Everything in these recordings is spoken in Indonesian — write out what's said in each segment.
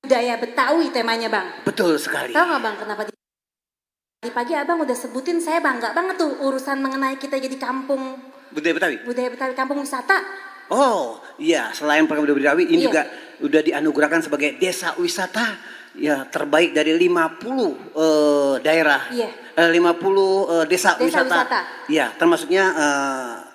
budaya Betawi temanya Bang. Betul sekali. Tahu nggak Bang kenapa di pagi Abang udah sebutin, saya bangga banget tuh urusan mengenai kita jadi kampung Budaya Betawi? Budaya Betawi, kampung wisata. Oh iya, selain program budaya Betawi ini Iya. juga udah dianugerahkan sebagai desa wisata ya terbaik dari 50 daerah. Iya. 50 desa wisata. wisata. Ya, termasuknya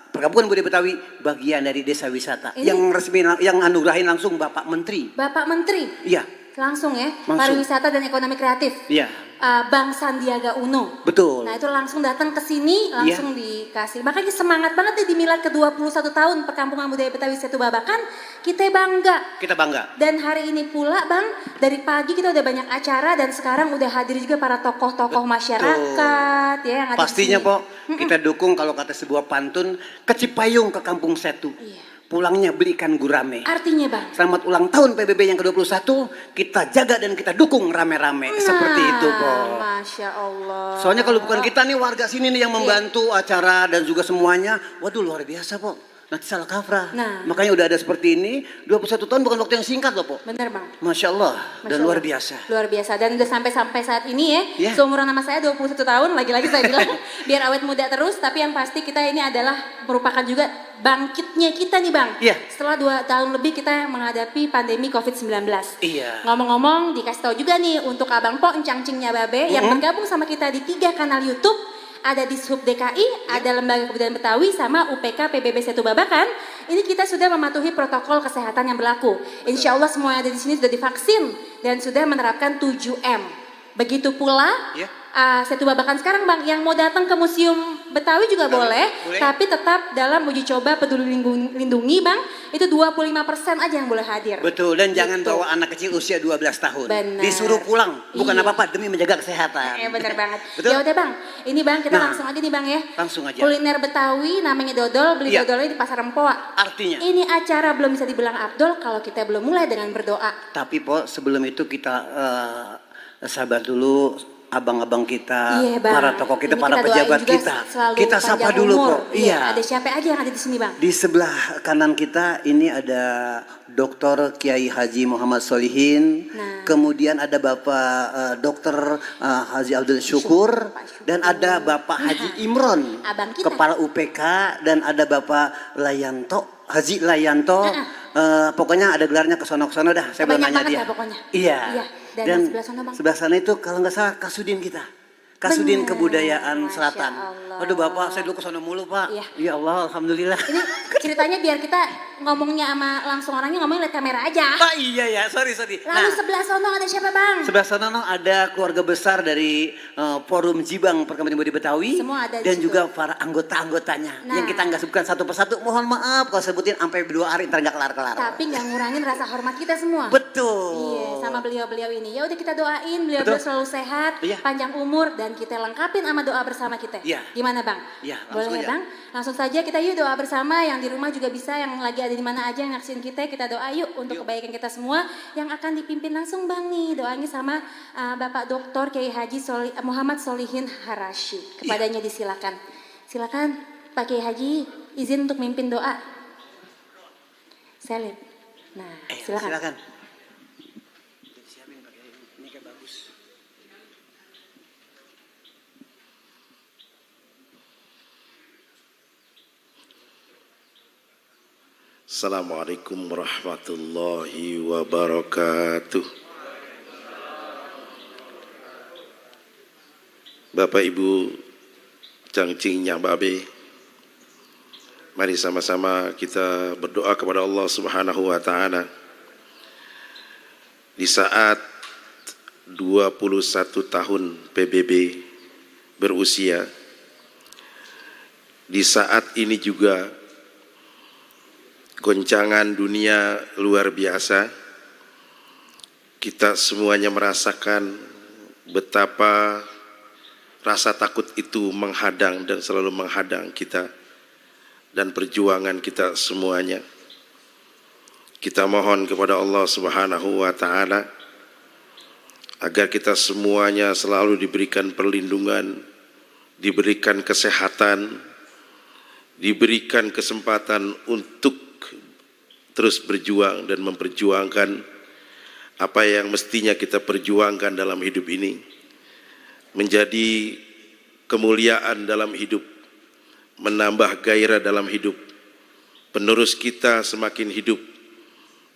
Perkampungan Budaya Betawi bagian dari desa wisata. Ini- Yang resmi yang anugerahin langsung Bapak Menteri. Bapak Menteri Iya, langsung ya, Langsung. pariwisata dan ekonomi kreatif. iya. Bang Sandiaga Uno. Betul. Nah itu langsung datang ke sini, langsung dikasih. Makanya semangat banget nih di milad ke-21 tahun Perkampungan Budaya Betawi Setu Babakan. Kita bangga. Kita bangga. Dan hari ini pula Bang, dari pagi kita udah banyak acara dan sekarang udah hadir juga para tokoh-tokoh masyarakat ya yang ada Pastinya di sini. Po, kita dukung kalau kata sebuah pantun ke Cipayung ke Kampung Setu. Iya. Pulangnya beli ikan gurame. Artinya Bang. Selamat ulang tahun PBB yang ke-21, kita jaga dan kita dukung rame-rame. Seperti itu Po. Masya Allah. Soalnya kalau bukan kita nih warga sini nih yang membantu acara dan juga semuanya, waduh luar biasa Po. Nanti salah kaprah. Nah. Makanya udah ada seperti ini, 21 tahun bukan waktu yang singkat loh Po. Bener Bang. Masya Allah, Masya dan Allah. luar biasa. Luar biasa. Dan udah sampai saat ini ya, Iya. seumuran nama saya 21 tahun, lagi-lagi saya bilang biar awet muda terus, tapi yang pasti kita ini adalah merupakan juga bangkitnya kita nih Bang. Iya. Setelah 2 tahun lebih kita menghadapi pandemi COVID-19. Iya. Ngomong-ngomong, dikasih tahu juga nih untuk Abang Po, Encang-Cingnya Babe, yang bergabung sama kita di 3 kanal YouTube. Ada di Sub DKI, ada Lembaga Kebudayaan Betawi, sama UPK PBB Setu Babakan. Ini kita sudah mematuhi protokol kesehatan yang berlaku. Insya Allah semua yang ada di sini sudah divaksin dan sudah menerapkan 7M. Begitu pula Ya. Setu Babakan sekarang Bang, yang mau datang ke Museum Betawi juga boleh, tapi tetap dalam uji coba peduli lindungi Bang, itu 25% aja yang boleh hadir. Betul, dan jangan Gitu. bawa anak kecil usia 12 tahun. Benar. Disuruh pulang, bukan Iya. apa-apa demi menjaga kesehatan. Bener banget. Betul? Ya udah Bang, ini Bang kita Nah, langsung aja nih Bang ya. langsung aja. Kuliner Betawi namanya dodol, beli Iya. dodolnya di Pasar Rempoa. Artinya. Ini acara belum bisa dibilang Abdul kalau kita belum mulai dengan berdoa. Tapi Po, sebelum itu kita sabar dulu abang-abang kita, Iya Bang. para tokoh kita, Ini para kita doain pejabat juga kita. selalu Kita sapa panjang dulu umur. Po. Iya. Ada siapa aja yang ada di sini Bang? Di sebelah kanan kita ini ada Dr. Kiai Haji Muhammad Solihin, Nah. kemudian ada Bapak Dr. Haji Abdul Syukur, Pak Syukur. dan ada Bapak Haji Imron, Abang kita. Kepala UPK, dan ada Bapak Layanto, Haji Layanto. Pokoknya ada gelarnya ke sono-sono dah. Saya belum Banyak nanya banget dia. ya pokoknya. Iya. Iya. Dan sebelah sana, Bang? sebelah sana itu kalau nggak salah Kasudin kita. Kasudin Bener. Kebudayaan Masya Selatan. Allah. Aduh Bapak, saya dulu ke sono mulu Pak. Iya. Ya Allah, alhamdulillah. Ini ceritanya biar kita ngomongnya sama langsung orangnya ngomongnya lihat kamera aja. Pak iya ya, sorry. Lalu sebelah sono ada siapa Bang? Sebelah sana no, ada keluarga besar dari Forum Jibang Perkampungan Budaya Betawi. Semua ada di dan situ. juga para anggota-anggotanya. Nah. Yang kita nggak sebutkan satu persatu. Mohon maaf kalau sebutin sampai 2 hari ntar nggak kelar-kelar. Tapi nggak ngurangin rasa hormat kita semua. Betul. Iya, sama beliau-beliau ini. Ya udah kita doain beliau Betul. selalu sehat, Iya. panjang umur dan kita lengkapin sama doa bersama kita. Iya. Gimana Bang? Iya, langsung Boleh ya aja. Bang? Langsung saja kita yuk doa bersama, yang di rumah juga bisa, yang lagi ada di mana aja yang nyaksiin kita doa yuk untuk kebaikan kita semua yang akan dipimpin langsung Bang nih. Doanya sama Bapak Dr. Kiai Haji Muhammad Solihin Harashi. Kepadanya disilakan. Silakan Pak Kiai Haji izin untuk mimpin doa. Saya lihat. Nah, silakan. Siapin pakai ini kayak bagus. Assalamualaikum warahmatullahi wabarakatuh. Bapak Ibu Cangcingnya Babe, mari sama-sama kita berdoa kepada Allah Subhanahu wa taala. Di saat 21 tahun PBB berusia, di saat ini juga goncangan dunia luar biasa, kita semuanya merasakan betapa rasa takut itu menghadang dan selalu menghadang kita dan perjuangan kita semuanya. Kita mohon kepada Allah Subhanahu wa taala agar kita semuanya selalu diberikan perlindungan, diberikan kesehatan, diberikan kesempatan untuk terus berjuang dan memperjuangkan apa yang mestinya kita perjuangkan dalam hidup ini menjadi kemuliaan dalam hidup, menambah gairah dalam hidup, penerus kita semakin hidup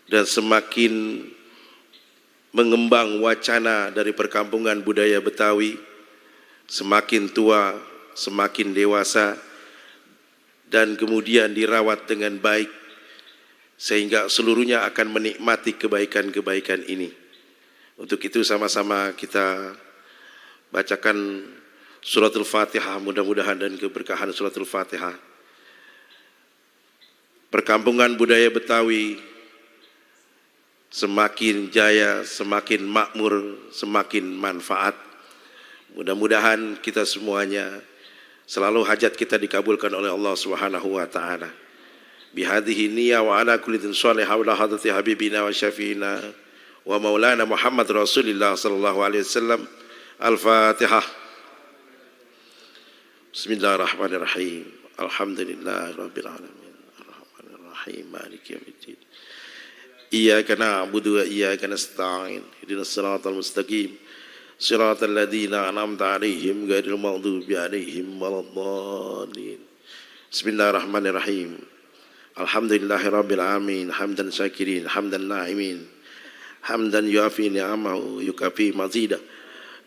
dan semakin mengembang wacana dari perkampungan budaya Betawi, semakin tua, semakin dewasa, dan kemudian dirawat dengan baik, sehingga seluruhnya akan menikmati kebaikan-kebaikan ini. Untuk itu sama-sama kita bacakan suratul Fatihah, mudah-mudahan dan keberkahan suratul Fatihah. Perkampungan budaya Betawi semakin jaya, semakin makmur, semakin manfaat. Mudah-mudahan kita semuanya selalu hajat kita dikabulkan oleh Allah Subhanahu wa taala. Bihadhihi niyyah wa ala kulli din shalih wa hadrati habibina wa syafiina wa maulana Muhammad Rasulillah sallallahu alaihi wasallam. Al-Fatihah. Bismillahirrahmanirrahim. Alhamdulillahirabbil alamin. Arrahmanir rahim. Maliki yaumiddin. Iyyaka na'budu wa iyyaka nasta'in. Ihdinas siratal mustaqim. Siratal ladzina an'amta 'alaihim ghairil maghdubi 'alaihim waladdallin. Bismillahirrahmanirrahim. Alhamdulillahirabbil alamin. Hamdan syakirin, hamdan na'imin. Hamdan yuafi ni'amahu yukafi mazidah.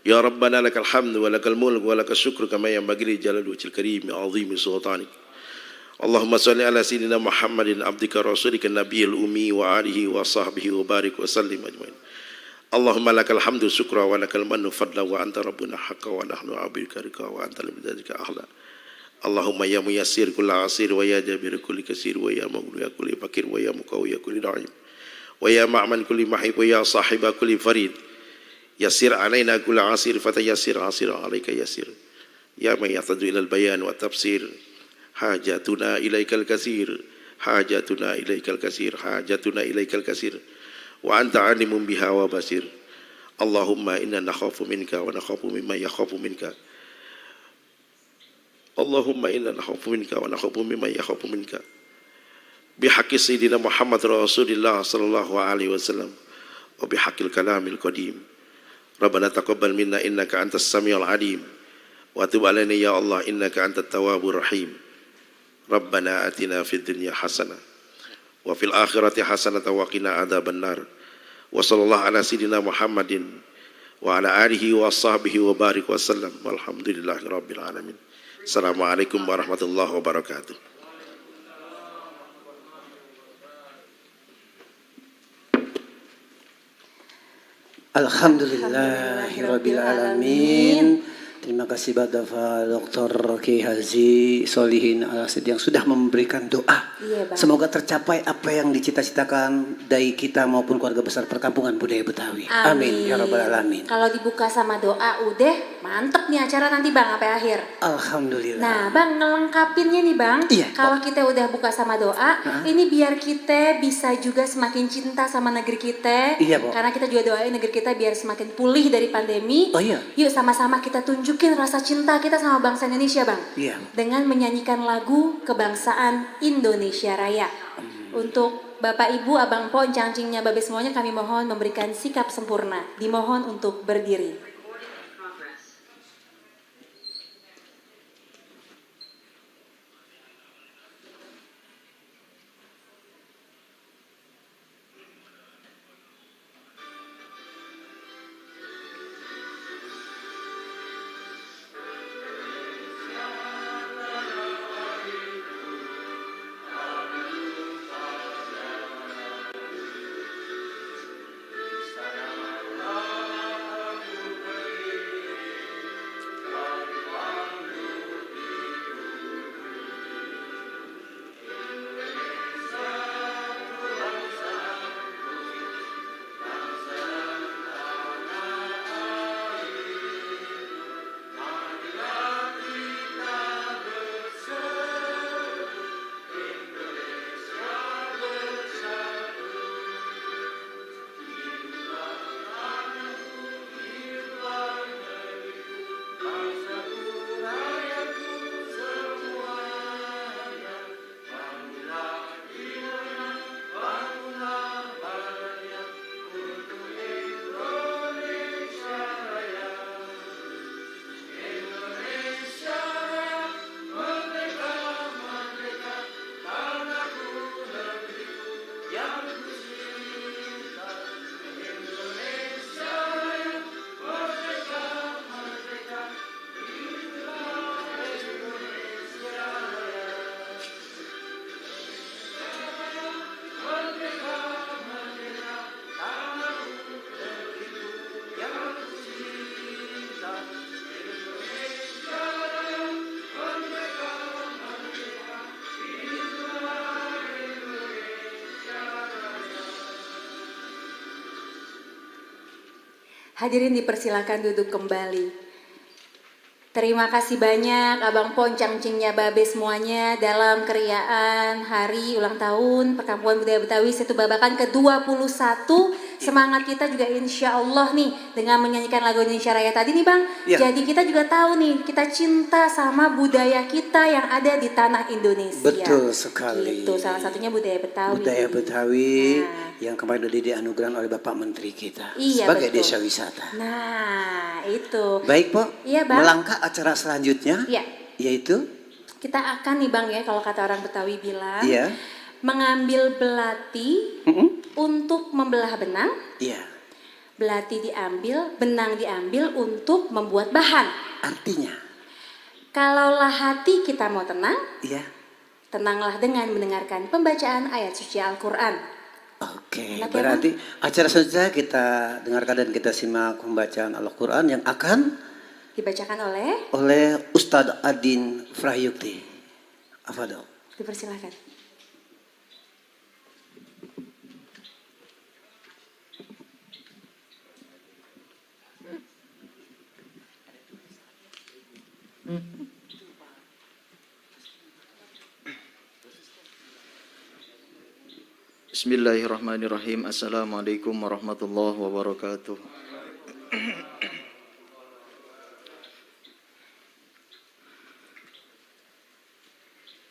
Ya Rabbana lakal hamdu wa lakal mulk wa lakal syukru kama yanbaghi li jalali wajhil karim wa 'azimi sultanik. Allahumma salli ala sayyidina Muhammadin abdika rasulika nabiyil ummi wa alihi wa sahbihi wa barik wa sallim ajmain. Allahumma lakal hamdu syukra wa lakal mannu fadla wa anta rabbuna haqqa wa nahnu 'abduka rika wa anta lidzalika ahla. Allahumma ya muyassir kulli asir wa ya jabir kulli kasir wa ya maghlu ya kulli fakir wa ya muqawwi ya kulli da'im wa ya ma'man kulli mahib wa ya sahiba kulli farid. Yassir alaina kulli asir fatayassir asir alaika yassir. Ya man yahtaju ilal bayan wa tafsir. Hajatuna ilaikal kasir, hajatuna ilaikal kasir, hajatuna ilaikal kasir. Wa anta alimun biha wa basir. Allahumma inna nakhafu minka wa nakhafu mimma yakhafu minka. Allahumma inna nakhafu minka wa nakhafu mimma yakhafu minka. Bihaqqi sayyidina Muhammad Rasulillah sallallahu alaihi wasallam wa bihaqqil kalamil qadim. Rabbana taqabbal minna innaka antas samiul alim wa tub alaina ya Allah innaka antat tawwabur rahim. Rabbana atina fid dunya hasanah wa fil akhirati hasanah wa qina adzaban nar. Wa sallallahu ala sayyidina Muhammadin wa ala alihi wa sahbihi wa barik wa sallam. Walhamdulillahi rabbil alamin. Assalamualaikum warahmatullahi wabarakatuh. Alhamdulillahirabbil alamin. Terima kasih Bapak Dr. Kiai Haji Solihin Al-Asid yang sudah memberikan doa. Iya, Bang. Semoga tercapai apa yang dicita-citakan dari kita maupun keluarga besar perkampungan budaya Betawi. Amin ya rabbal alamin. Kalau dibuka sama doa udah mantep nih acara nanti Bang sampai akhir. Alhamdulillah. Nah Bang, ngelengkapinnya nih Bang, Iya. kalau kita udah buka sama doa, ini biar kita bisa juga semakin cinta sama negeri kita. Iya, Bo. Karena kita juga doain negeri kita biar semakin pulih dari pandemi. Oh iya. Yuk sama-sama kita tunjukin rasa cinta kita sama bangsa Indonesia Bang. Iya. Dengan menyanyikan lagu kebangsaan Indonesia Raya. Untuk Bapak Ibu, Abang Po, Cangcingnya Babe semuanya kami mohon memberikan sikap sempurna. Dimohon untuk berdiri. Hadirin dipersilakan duduk kembali. Terima kasih banyak Abang Po, Cangcingnya Babe semuanya dalam keriaan hari ulang tahun Perkampungan Budaya Betawi Setu Babakan ke-21. Semangat kita juga insya Allah nih dengan menyanyikan lagu Indonesia Raya tadi nih Bang. Ya. Jadi kita juga tahu nih, kita cinta sama budaya kita yang ada di tanah Indonesia. Betul sekali. Itu salah satunya budaya Betawi. Budaya Betawi Nah. yang kemarin sudah dianugerahkan oleh Bapak Menteri kita Iya, sebagai betul. desa wisata. Nah, itu. Baik, Po. Iya, Bang. Melangkah acara selanjutnya, Iya. yaitu Kita akan nih Bang ya, kalau kata orang Betawi bilang, Iya. mengambil belati untuk membelah benang, Iya. belati diambil, benang diambil untuk membuat bahan. Artinya, Kalaulah hati kita mau tenang, iya. tenanglah dengan mendengarkan pembacaan ayat suci Al-Quran. Oke, Enak ya, berarti acara selanjutnya kita dengarkan dan kita simak pembacaan Al-Quran yang akan Dibacakan oleh, Ustadz Adin Frahyukti. Afadol. dipersilakan. Bismillahirrahmanirrahim. Assalamualaikum warahmatullahi wabarakatuh.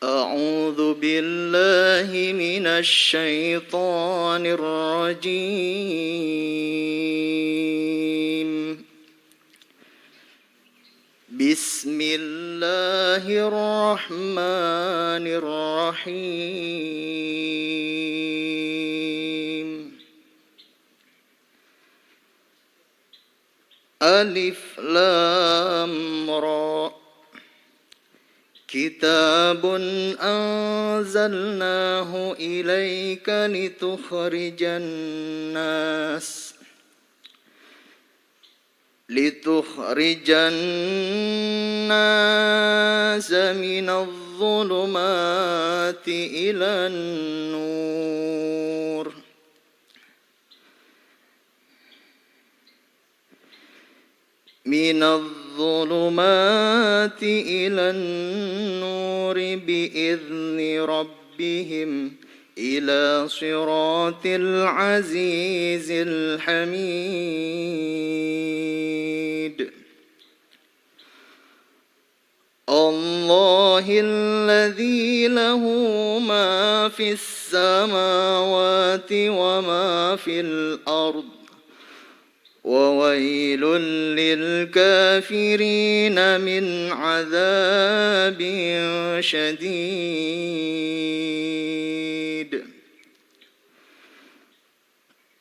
أعوذ بالله من الشيطان الرجيم. بسم الله الرحمن الرحيم. ألف لام را كتاب أنزلناه إليك لتخرج الناس من الظلمات إلى النور بإذن ربهم إلى صراط العزيز الحميد. الله الذي له ما في السماوات وما في الأرض وويل للكافرين من عذاب شديد.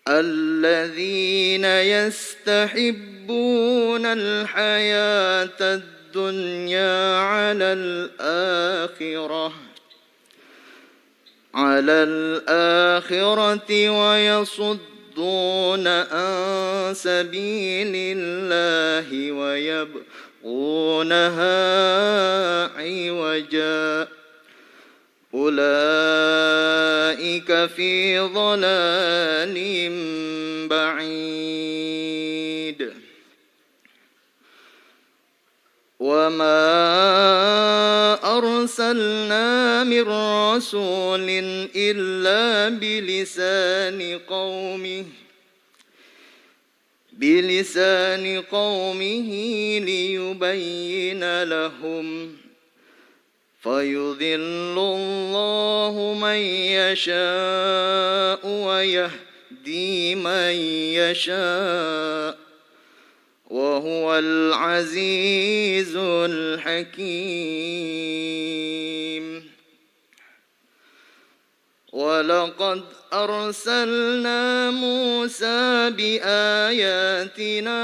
الذين يستحبون الحياة الدنيا على الآخرة ويصدون عن سبيل الله ويبغونها عوجا أولئك في ضلال بعيد. وما أرسلنا من رسول إلا بلسان قومه ليبين لهم فيضل الله من يشاء ويهدي من يشاء وهو العزيز الحكيم. ولقد أرسلنا موسى بآياتنا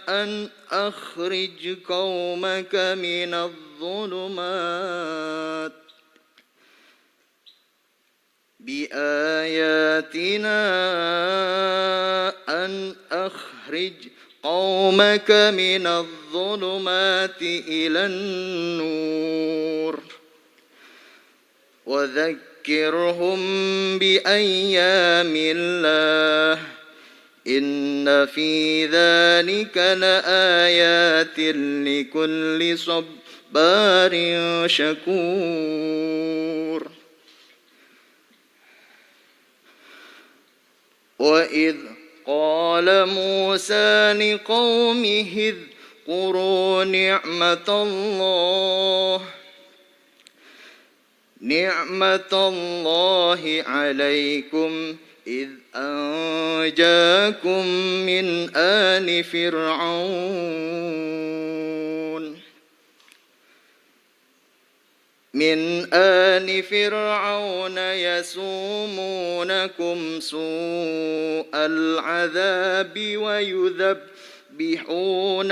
أن أخرج قومك من الظلمات إلى النور وذكرهم بأيام الله إن في ذلك لآيات لكل صبار شكور وإذ قال موسى لقومه اذكروا نعمة الله عليكم إذ أنجاكم من آل فرعون يسومونكم سوء العذاب ويذبحون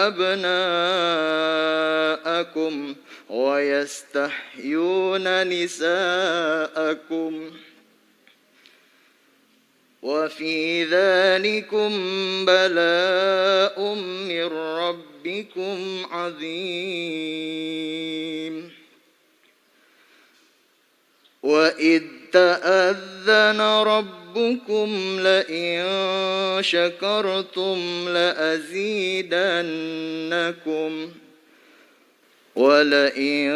أبناءكم ويستحيون نساءكم وفي ذلكم بلاء من ربكم عظيم وإذ تأذن ربكم لئن شكرتم لأزيدنكم ولئن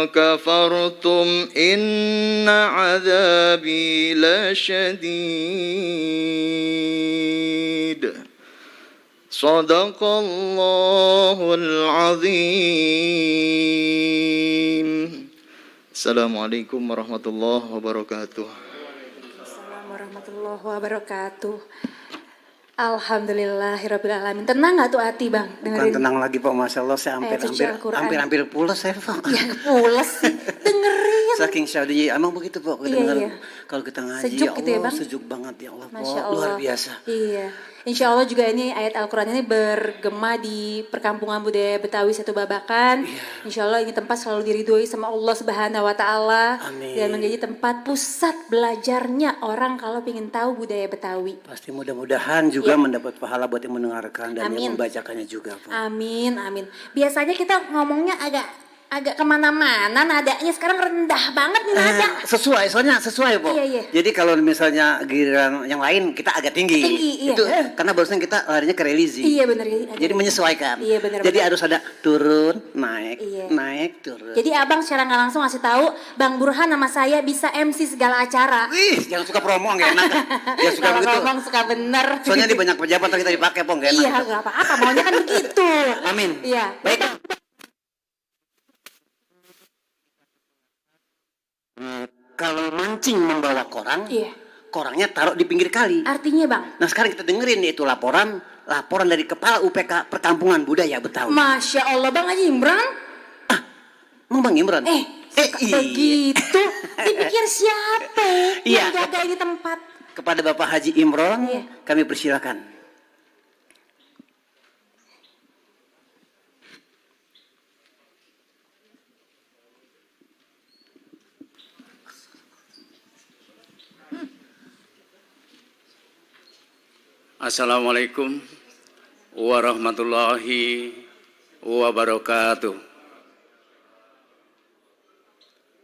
كفرتم إن عذابي لشديد صدق الله العظيم. Assalamualaikum warahmatullahi wabarakatuh. Assalamualaikum warahmatullahi wabarakatuh. Alhamdulillahirrabbilalamin. Tenang gak tuh hati bang? Bukan tenang lagi Pak, Masya Allah saya hampir pulas saya Pak. Ya pulas sih, dengerin. Saking syahdunya, emang begitu Pak, kita dengar kalau kita ngaji sejuk ya gitu ya Allah, bang? sejuk banget ya Allah, Masya Pak, Allah. luar biasa. Iya, insya Allah juga ini ayat Al-Quran ini bergema di perkampungan budaya Betawi Setu Babakan. Insya Allah ini tempat selalu diridhoi sama Allah Subhanahu Wa Taala dan menjadi tempat pusat belajarnya orang kalau ingin tahu budaya Betawi. Pasti mudah-mudahan juga mendapat pahala buat yang mendengarkan dan yang membacakannya juga Pak. Amin, amin. Biasanya kita ngomongnya agak kemana-mana, nadanya sekarang rendah banget nih nada. Sesuai Pak. Iya. Jadi kalau misalnya giliran yang lain kita agak tinggi. Iya. Itu karena barusan kita larinya ke religi. Iya benar. Jadi menyesuaikan. Iya benar. Jadi harus ada turun, naik, naik, turun. Jadi abang secara nggak langsung ngasih tahu, Bang Burhan sama saya bisa MC segala acara. Wih, jangan suka promo nggak enak. Dia suka Kalau begitu. ngomong suka bener. Soalnya di banyak pejabat kita dipakai Pong, nggak enak. Iya, nggak apa-apa. Maunya kan begitu. Amin. Iya. Baik. Kalau mancing membawa korang, korangnya taruh di pinggir kali. Artinya bang? Nah sekarang kita dengerin yaitu laporan dari Kepala UPK Perkampungan Budaya Betawi. Masya Allah Bang Haji Imran. Emang Bang Imran? Begitu. Dipikir siapa yang jaga ini tempat? Kepada Bapak Haji Imron, kami persilakan. Assalamualaikum warahmatullahi wabarakatuh.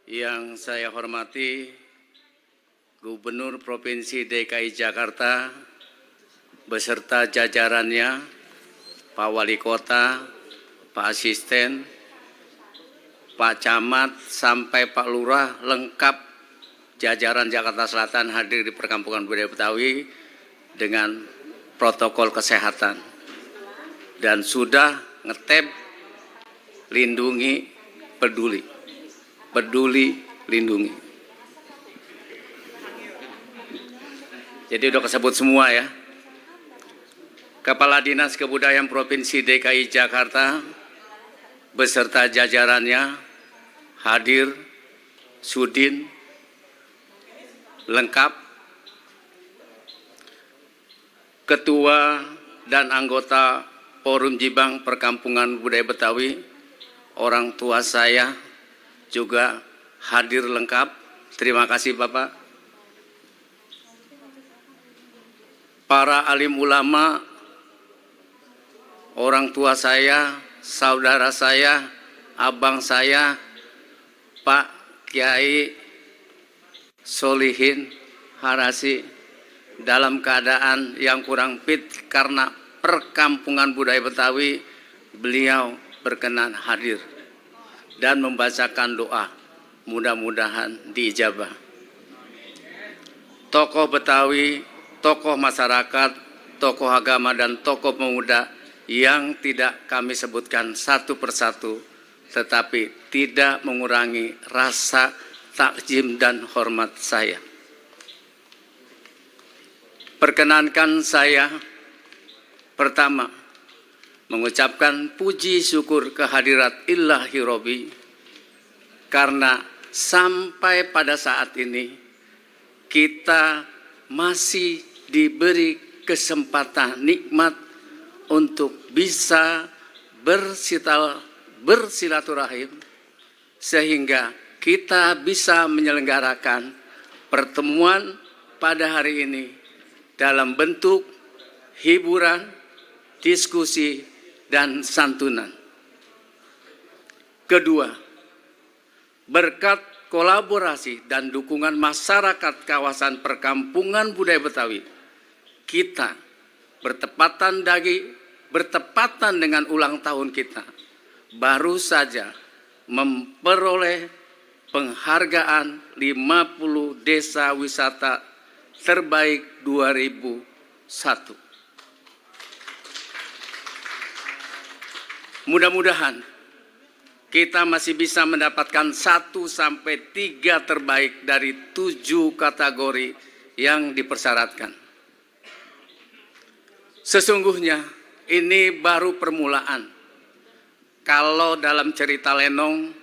Yang saya hormati Gubernur Provinsi DKI Jakarta beserta jajarannya, Pak Wali Kota, Pak Asisten, Pak Camat sampai Pak Lurah lengkap jajaran Jakarta Selatan hadir di Perkampungan Budaya Betawi dengan protokol kesehatan dan sudah ngetep lindungi peduli lindungi. Jadi udah kesebut semua ya. Kepala Dinas Kebudayaan Provinsi DKI Jakarta beserta jajarannya hadir, Sudin lengkap, Ketua dan anggota Forum Jibang Perkampungan Budaya Betawi, orang tua saya juga hadir lengkap. Terima kasih Bapak. Para alim ulama orang tua saya, saudara saya, abang saya, Pak Kiai Solihin Harasi, dalam keadaan yang kurang fit karena perkampungan budaya Betawi, beliau berkenan hadir dan membacakan doa, mudah-mudahan diijabah. Tokoh Betawi, tokoh masyarakat, tokoh agama dan tokoh pemuda yang tidak kami sebutkan satu persatu, tetapi tidak mengurangi rasa takjim dan hormat saya. Perkenankan saya pertama mengucapkan puji syukur kehadirat Ilahi Robbi karena sampai pada saat ini kita masih diberi kesempatan nikmat untuk bisa bersilaturahim sehingga kita bisa menyelenggarakan pertemuan pada hari ini dalam bentuk hiburan, diskusi, dan santunan. Kedua, berkat kolaborasi dan dukungan masyarakat kawasan perkampungan budaya Betawi, kita bertepatan dengan ulang tahun kita, baru saja memperoleh penghargaan 50 desa wisata terbaik 2001. Mudah-mudahan kita masih bisa mendapatkan 1 sampai 3 terbaik dari 7 kategori yang dipersyaratkan. Sesungguhnya ini baru permulaan. Kalau dalam cerita lenong,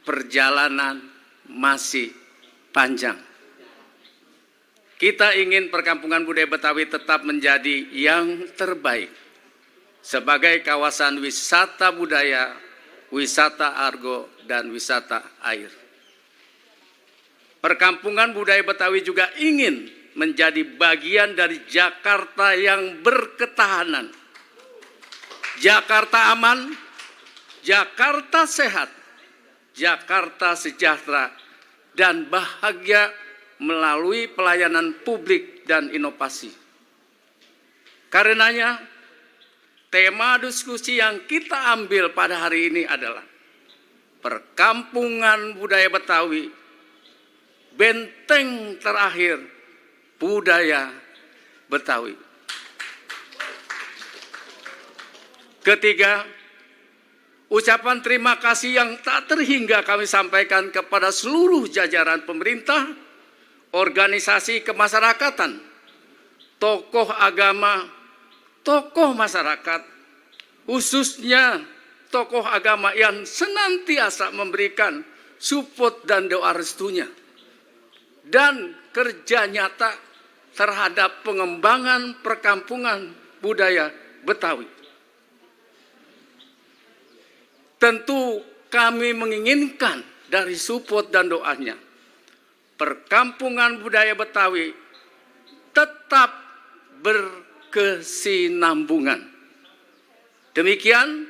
perjalanan masih panjang. Kita ingin perkampungan budaya Betawi tetap menjadi yang terbaik sebagai kawasan wisata budaya, wisata argo, dan wisata air. Perkampungan budaya Betawi juga ingin menjadi bagian dari Jakarta yang berketahanan. Jakarta aman, Jakarta sehat, Jakarta sejahtera dan bahagia melalui pelayanan publik dan inovasi. Karenanya, tema diskusi yang kita ambil pada hari ini adalah perkampungan budaya Betawi, benteng terakhir budaya Betawi. Ketiga, ucapan terima kasih yang tak terhingga kami sampaikan kepada seluruh jajaran pemerintah, organisasi kemasyarakatan, tokoh agama, tokoh masyarakat, khususnya tokoh agama yang senantiasa memberikan support dan doa restunya, dan kerja nyata terhadap pengembangan perkampungan budaya Betawi. Tentu kami menginginkan dari support dan doanya, perkampungan budaya Betawi tetap berkesinambungan. Demikian,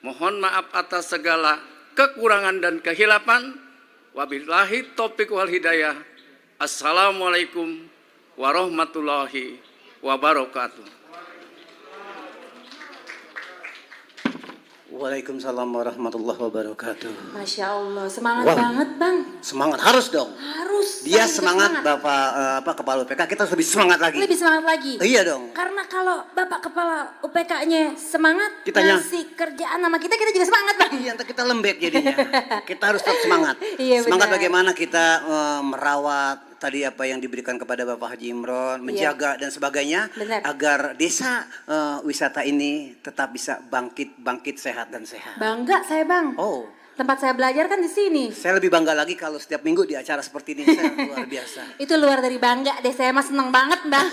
mohon maaf atas segala kekurangan dan kehilapan. Wabillahi taufiq wal hidayah. Assalamualaikum warahmatullahi wabarakatuh. Waalaikumsalam warahmatullahi wabarakatuh. Masya Allah, semangat Wow. banget Bang. Semangat harus dong. Harus. Dia Bang, semangat, Bapak Kepala UPK, kita harus lebih semangat lagi. Lebih semangat lagi. Iya dong. Karena kalau Bapak Kepala UPK-nya semangat, Kitanya. ngasih kerjaan sama kita juga semangat Bang. Iya, ntar kita lembek jadinya. Kita harus tetap semangat. Iya, Semangat benar. bagaimana kita merawat tadi apa yang diberikan kepada Bapak Haji Imron, menjaga dan sebagainya, Benar. agar desa wisata ini tetap bisa bangkit sehat dan sehat. Bangga saya Bang. Oh, Tempat saya belajar kan di sini. saya lebih bangga lagi kalau setiap minggu di acara seperti ini, saya luar biasa. Itu luar dari bangga deh, saya mah seneng banget Bang.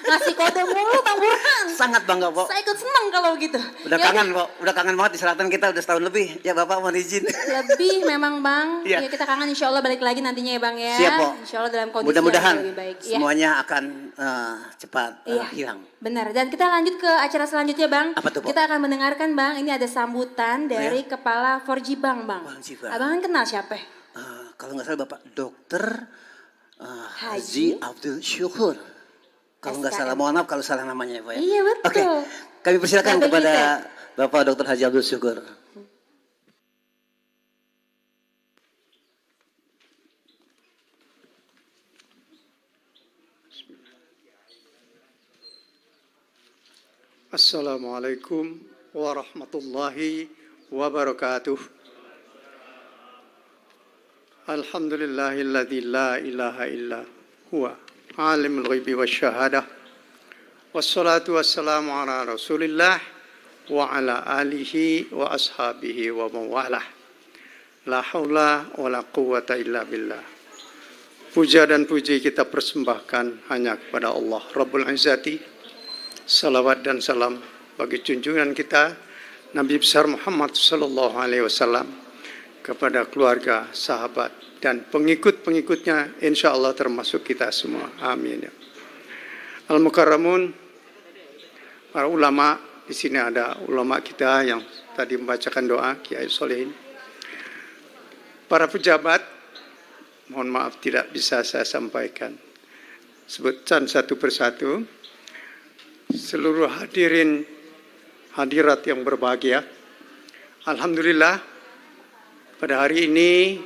Ngasih kode mulu Bang Burhan. Sangat bangga, Pok. Saya ikut seneng kalau gitu. Udah Ya, kangen, Pok. Udah kangen banget di selatan kita, udah setahun lebih. Ya Bapak mohon izin. Lebih memang Bang. Iya. Ya kita kangen, insya Allah balik lagi nantinya ya Bang ya. Siap, Pok. Insya Allah dalam kondisi Mudah-mudahan yang lebih baik. Iya. semuanya akan cepat Iya. hilang. Benar, dan kita lanjut ke acara selanjutnya Bang. Apa tuh, Pok? Kita akan mendengarkan Bang, ini ada sambutan dari Kepala Forji Bank Bang. Forji Bank. Abang kan kenal siapa? Kalau nggak salah Bapak Dokter Haji Abdul Syukur. Kalau nggak salah, mohon maaf kalau salah namanya ya Pak ya. Iya betul. Oke, kami persilakan Bapak kepada kita. Bapak Dokter Haji Abdul Syukur. Assalamualaikum warahmatullahi wabarakatuh. Alhamdulillahilladzi la ilaha illa huwa alimul ghaibi wasyahadah. Wassalatu wassalamu ala Rasulillah wa ala alihi wa ashabihi wa mawalah. La haula wa la quwwata illa billah. Puja dan puji kita persembahkan hanya kepada Allah Rabbul Izzati. Salawat dan salam bagi junjungan kita Nabi besar Muhammad sallallahu alaihi wasallam, kepada keluarga, sahabat dan pengikut-pengikutnya, insya Allah termasuk kita semua. Amin. Al-Mukarramun, para ulama, di sini ada ulama kita yang tadi membacakan doa, Kiai Solihin. Para pejabat, mohon maaf tidak bisa saya sampaikan. Sebutkan satu persatu. Seluruh hadirin hadirat yang berbahagia, alhamdulillah pada hari ini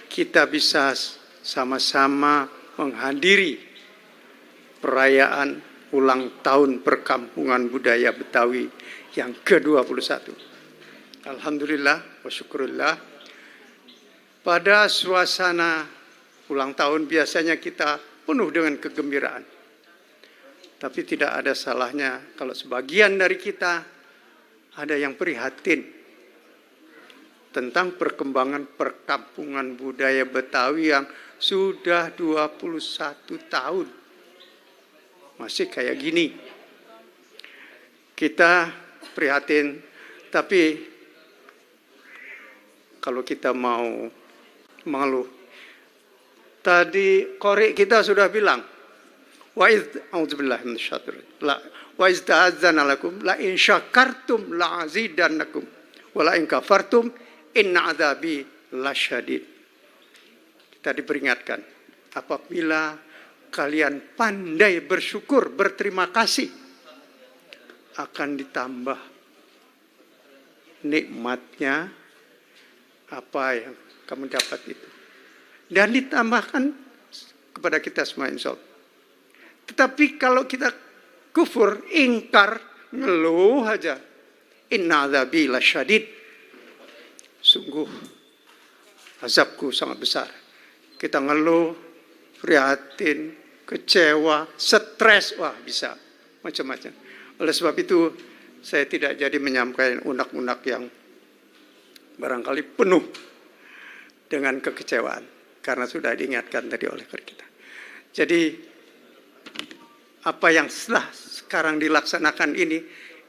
kita bisa sama-sama menghadiri perayaan ulang tahun Perkampungan Budaya Betawi yang ke-21. Alhamdulillah wa syukurillah. Pada suasana ulang tahun biasanya kita penuh dengan kegembiraan. Tapi tidak ada salahnya kalau sebagian dari kita ada yang prihatin tentang perkembangan perkampungan budaya Betawi yang sudah 21 tahun. Masih kayak gini. Kita prihatin, tapi kalau kita mau mengeluh. Tadi korek kita sudah bilang, wa iz a'udzubillahi minasyaitonir la wa iz ta'azzana lakum la in syakartum la azidannakum wa la in kafartum inna adzabi lasyadid. Kita diperingatkan, apabila kalian pandai bersyukur, berterima kasih, akan ditambah nikmatnya apa yang kamu dapat itu, dan ditambahkan kepada kita semua insyaallah. Tetapi kalau kita kufur, ingkar, ngeluh aja, inna adzabi lasyadid, sungguh azabku sangat besar. Kita ngeluh, prihatin, kecewa, stres, wah bisa macam-macam. Oleh sebab itu saya tidak jadi menyampaikan unek-unek yang barangkali penuh dengan kekecewaan, karena sudah diingatkan tadi oleh kita. Jadi apa yang sekarang dilaksanakan ini,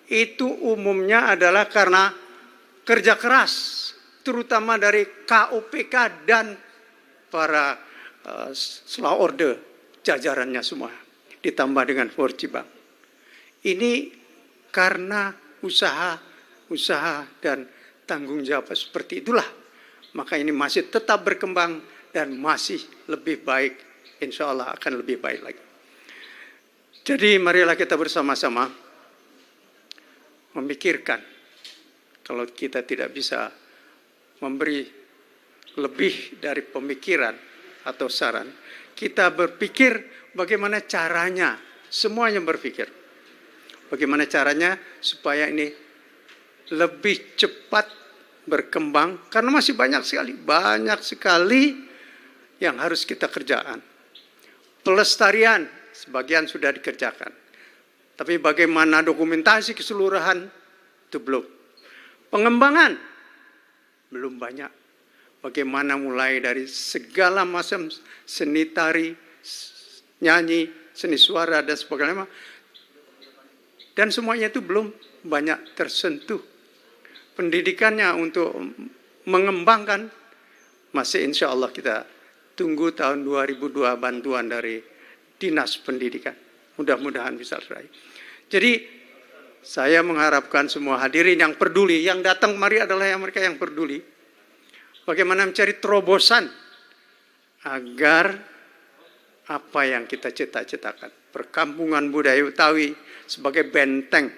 itu umumnya adalah karena kerja keras, terutama dari KUPK dan para selah orde jajarannya semua, ditambah dengan Forji Bank. Ini karena usaha dan tanggung jawab seperti itulah, maka ini masih tetap berkembang dan masih lebih baik, insya Allah akan lebih baik lagi. Jadi marilah kita bersama-sama memikirkan, kalau kita tidak bisa memberi lebih dari pemikiran atau saran, kita berpikir bagaimana caranya, semuanya berpikir. Bagaimana caranya supaya ini lebih cepat berkembang, karena masih banyak sekali yang harus kita kerjakan. Pelestarian, sebagian sudah dikerjakan. Tapi bagaimana dokumentasi keseluruhan, itu belum. Pengembangan, belum banyak. Bagaimana mulai dari segala macam seni tari, nyanyi, seni suara, dan sebagainya. Dan semuanya itu belum banyak tersentuh. Pendidikannya untuk mengembangkan, masih insya Allah kita tunggu tahun 2002 bantuan dari Dinas Pendidikan. Mudah-mudahan bisa raih. Jadi saya mengharapkan semua hadirin yang peduli, yang datang kemari adalah yang mereka yang peduli. Bagaimana mencari terobosan agar apa yang kita cita-citakan, perkampungan budaya Betawi sebagai benteng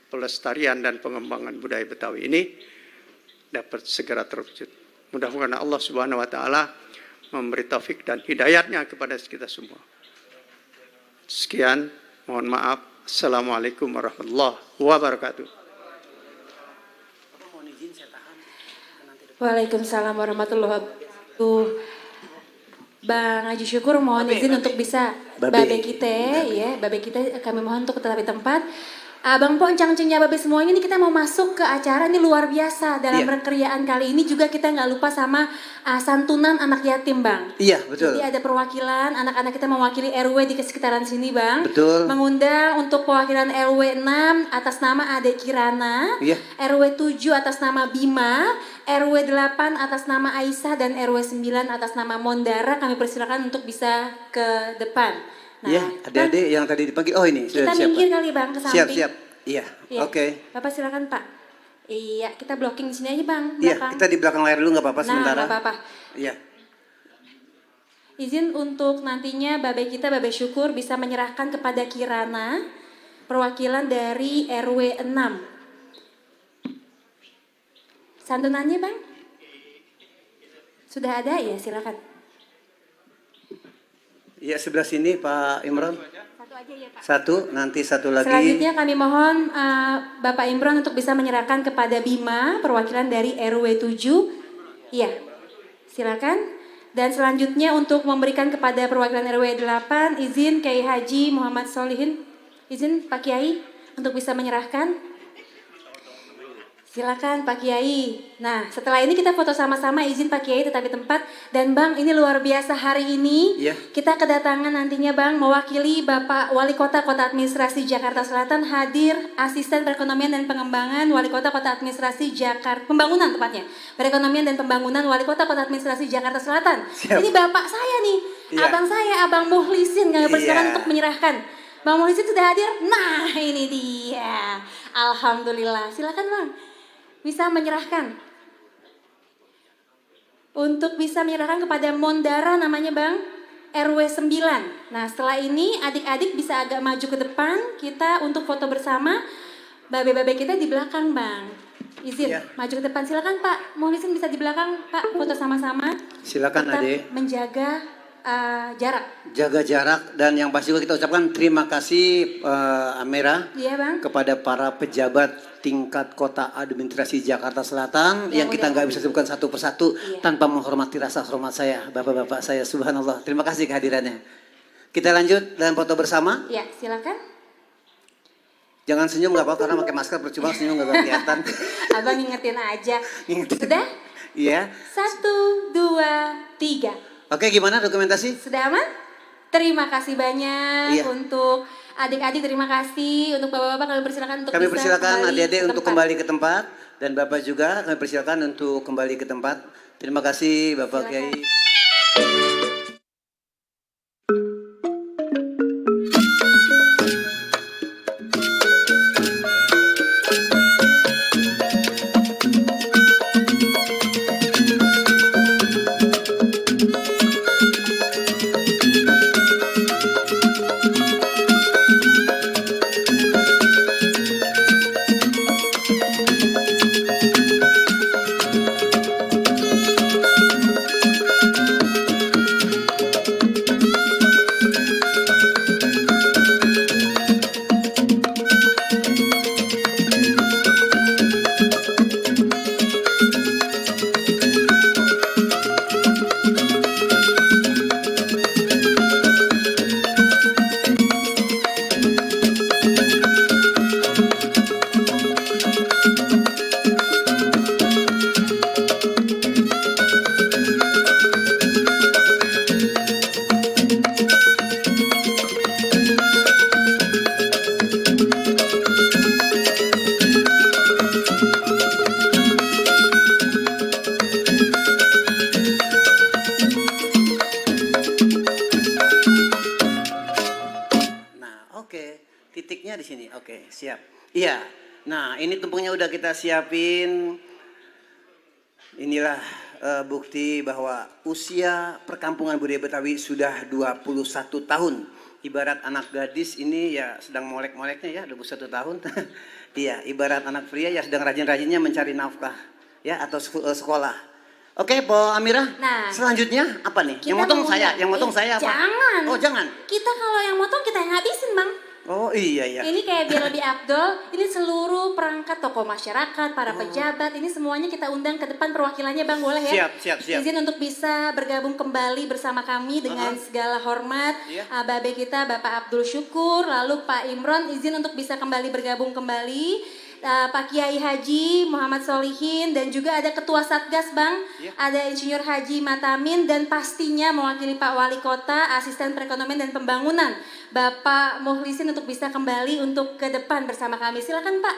pelestarian dan pengembangan budaya Betawi ini dapat segera terwujud. Mudah-mudahan Allah Subhanahu wa taala memberi taufik dan hidayatnya kepada kita semua. Sekian, mohon maaf. Assalamualaikum warahmatullahi wabarakatuh. Waalaikumsalam warahmatullahi wabarakatuh. Bang Haji Syukur mohon izin untuk bisa babe kita, ya, babe kita kami mohon untuk tetap di tempat. Abang Po, encang-encingnya babe semuanya ini kita mau masuk ke acara ini luar biasa. Dalam perkeriaan kali ini juga kita nggak lupa sama santunan anak yatim, Bang. Iya, betul. Jadi ada perwakilan, anak-anak kita mewakili RW di sekitaran sini, Bang. Betul. Mengundang untuk perwakilan RW 6 atas nama Ade Kirana, Iya. RW 7 atas nama Bima, RW 8 atas nama Aisyah, dan RW 9 atas nama Mondara. Kami persilakan untuk bisa ke depan. Iya, adik-adik yang tadi dipanggil. Oh ini, Kita sudah siap. minggir Pak. kali, Bang, ke samping. Siap. Iya, Iya. oke. Bapak silakan, Pak. Iya, kita blocking di sini aja, Bang. Iya, Belakang. kita di belakang layar dulu nggak apa-apa Nah, sementara. nggak apa-apa. Iya. Izin untuk nantinya Babe kita, Babe Syukur, bisa menyerahkan kepada Kirana perwakilan dari RW 6. Santunannya, Bang? Sudah ada ya, silakan. Iya, sebelah sini Pak Imran. Satu aja ya, Pak. Satu, nanti satu lagi. Selanjutnya kami mohon Bapak Imran untuk bisa menyerahkan kepada Bima perwakilan dari RW 7. Iya, silakan. Dan selanjutnya untuk memberikan kepada perwakilan RW 8, izin Kiai Haji Muhammad Solihin. Izin Pak Kiai untuk bisa menyerahkan. Silakan Pak Kiai. Nah, setelah ini kita foto sama-sama, izin Pak Kiai tetap di tempat. Dan Bang, ini luar biasa hari ini. Iya. Kita kedatangan nantinya Bang, mewakili Bapak Wali Kota Kota Administrasi Jakarta Selatan, hadir Asisten Perekonomian dan Pengembangan Wali Kota Kota Administrasi Jakarta, Pembangunan tepatnya. Perekonomian dan Pembangunan Wali Kota Kota Administrasi Jakarta Selatan. Siap. Ini Bapak saya nih, Iya. Abang saya, Abang Muhlisin. Kami persilakan Iya. untuk menyerahkan. Bang Muhlisin sudah hadir? Nah, ini dia. Alhamdulillah. Silakan Bang. Bisa menyerahkan. Untuk bisa menyerahkan kepada Mondara namanya Bang, RW 9. Nah, setelah ini adik-adik bisa agak maju ke depan, kita untuk foto bersama. Babe-babe kita di belakang, Bang. Izin, Iya. maju ke depan. Silakan Pak Muhlisin, bisa di belakang, Pak, foto sama-sama. Silakan Tetap Ade. menjaga jarak. Jaga jarak, dan yang pasti juga kita ucapkan terima kasih Amera Iya, Bang. kepada para pejabat tingkat kota administrasi Jakarta Selatan yang kita nggak bisa sebutkan satu persatu tanpa menghormati rasa hormat saya, bapak-bapak saya. Subhanallah, terima kasih kehadirannya. Kita lanjut dan foto bersama. Ya, silakan. Jangan senyum nggak apa-apa karena pakai masker percuma, senyum nggak kelihatan. Abang ngingetin aja. Ngingetin. Sudah? Iya. 1, 2, 3. Oke, gimana dokumentasi? Sudah aman? Terima kasih banyak Iya. untuk adik-adik, terima kasih untuk bapak-bapak. Kami persilakan untuk Kami bisa persilakan kembali adik-adik ke untuk tempat. kembali ke tempat, dan bapak juga kami persilakan untuk kembali ke tempat. Terima kasih Bapak Silakan. Kiai. titiknya di sini. Oke, siap. Iya. Nah, ini tumpengnya udah kita siapin. Inilah bukti bahwa usia perkampungan budaya Betawi sudah 21 tahun. Ibarat anak gadis ini ya sedang molek-moleknya ya 21 tahun. Iya, ibarat anak pria ya sedang rajin-rajinnya mencari nafkah ya atau sekolah. Oke, Po Amira. Nah, selanjutnya apa nih? kita Yang motong mengundang- saya, yang motong saya apa? Jangan. Oh, jangan. Kita kalau yang motong kita yang habisin, Bang. Oh, iya ya. Ini kayak biar lebih afdol, ini seluruh perangkat tokoh masyarakat, para pejabat, ini semuanya kita undang ke depan perwakilannya Bang, boleh ya? Siap. Izin untuk bisa bergabung kembali bersama kami dengan segala hormat. Iya. Babe kita Bapak Abdul Syukur, lalu Pak Imron izin untuk bisa kembali bergabung kembali. Pak Kiai Haji Muhammad Solihin dan juga ada Ketua Satgas Bang, Iya. ada Insinyur Haji Matamin dan pastinya mewakili Pak Wali Kota, Asisten Perekonomian dan Pembangunan Bapak Muhlisin untuk bisa kembali untuk ke depan bersama kami. Silakan Pak.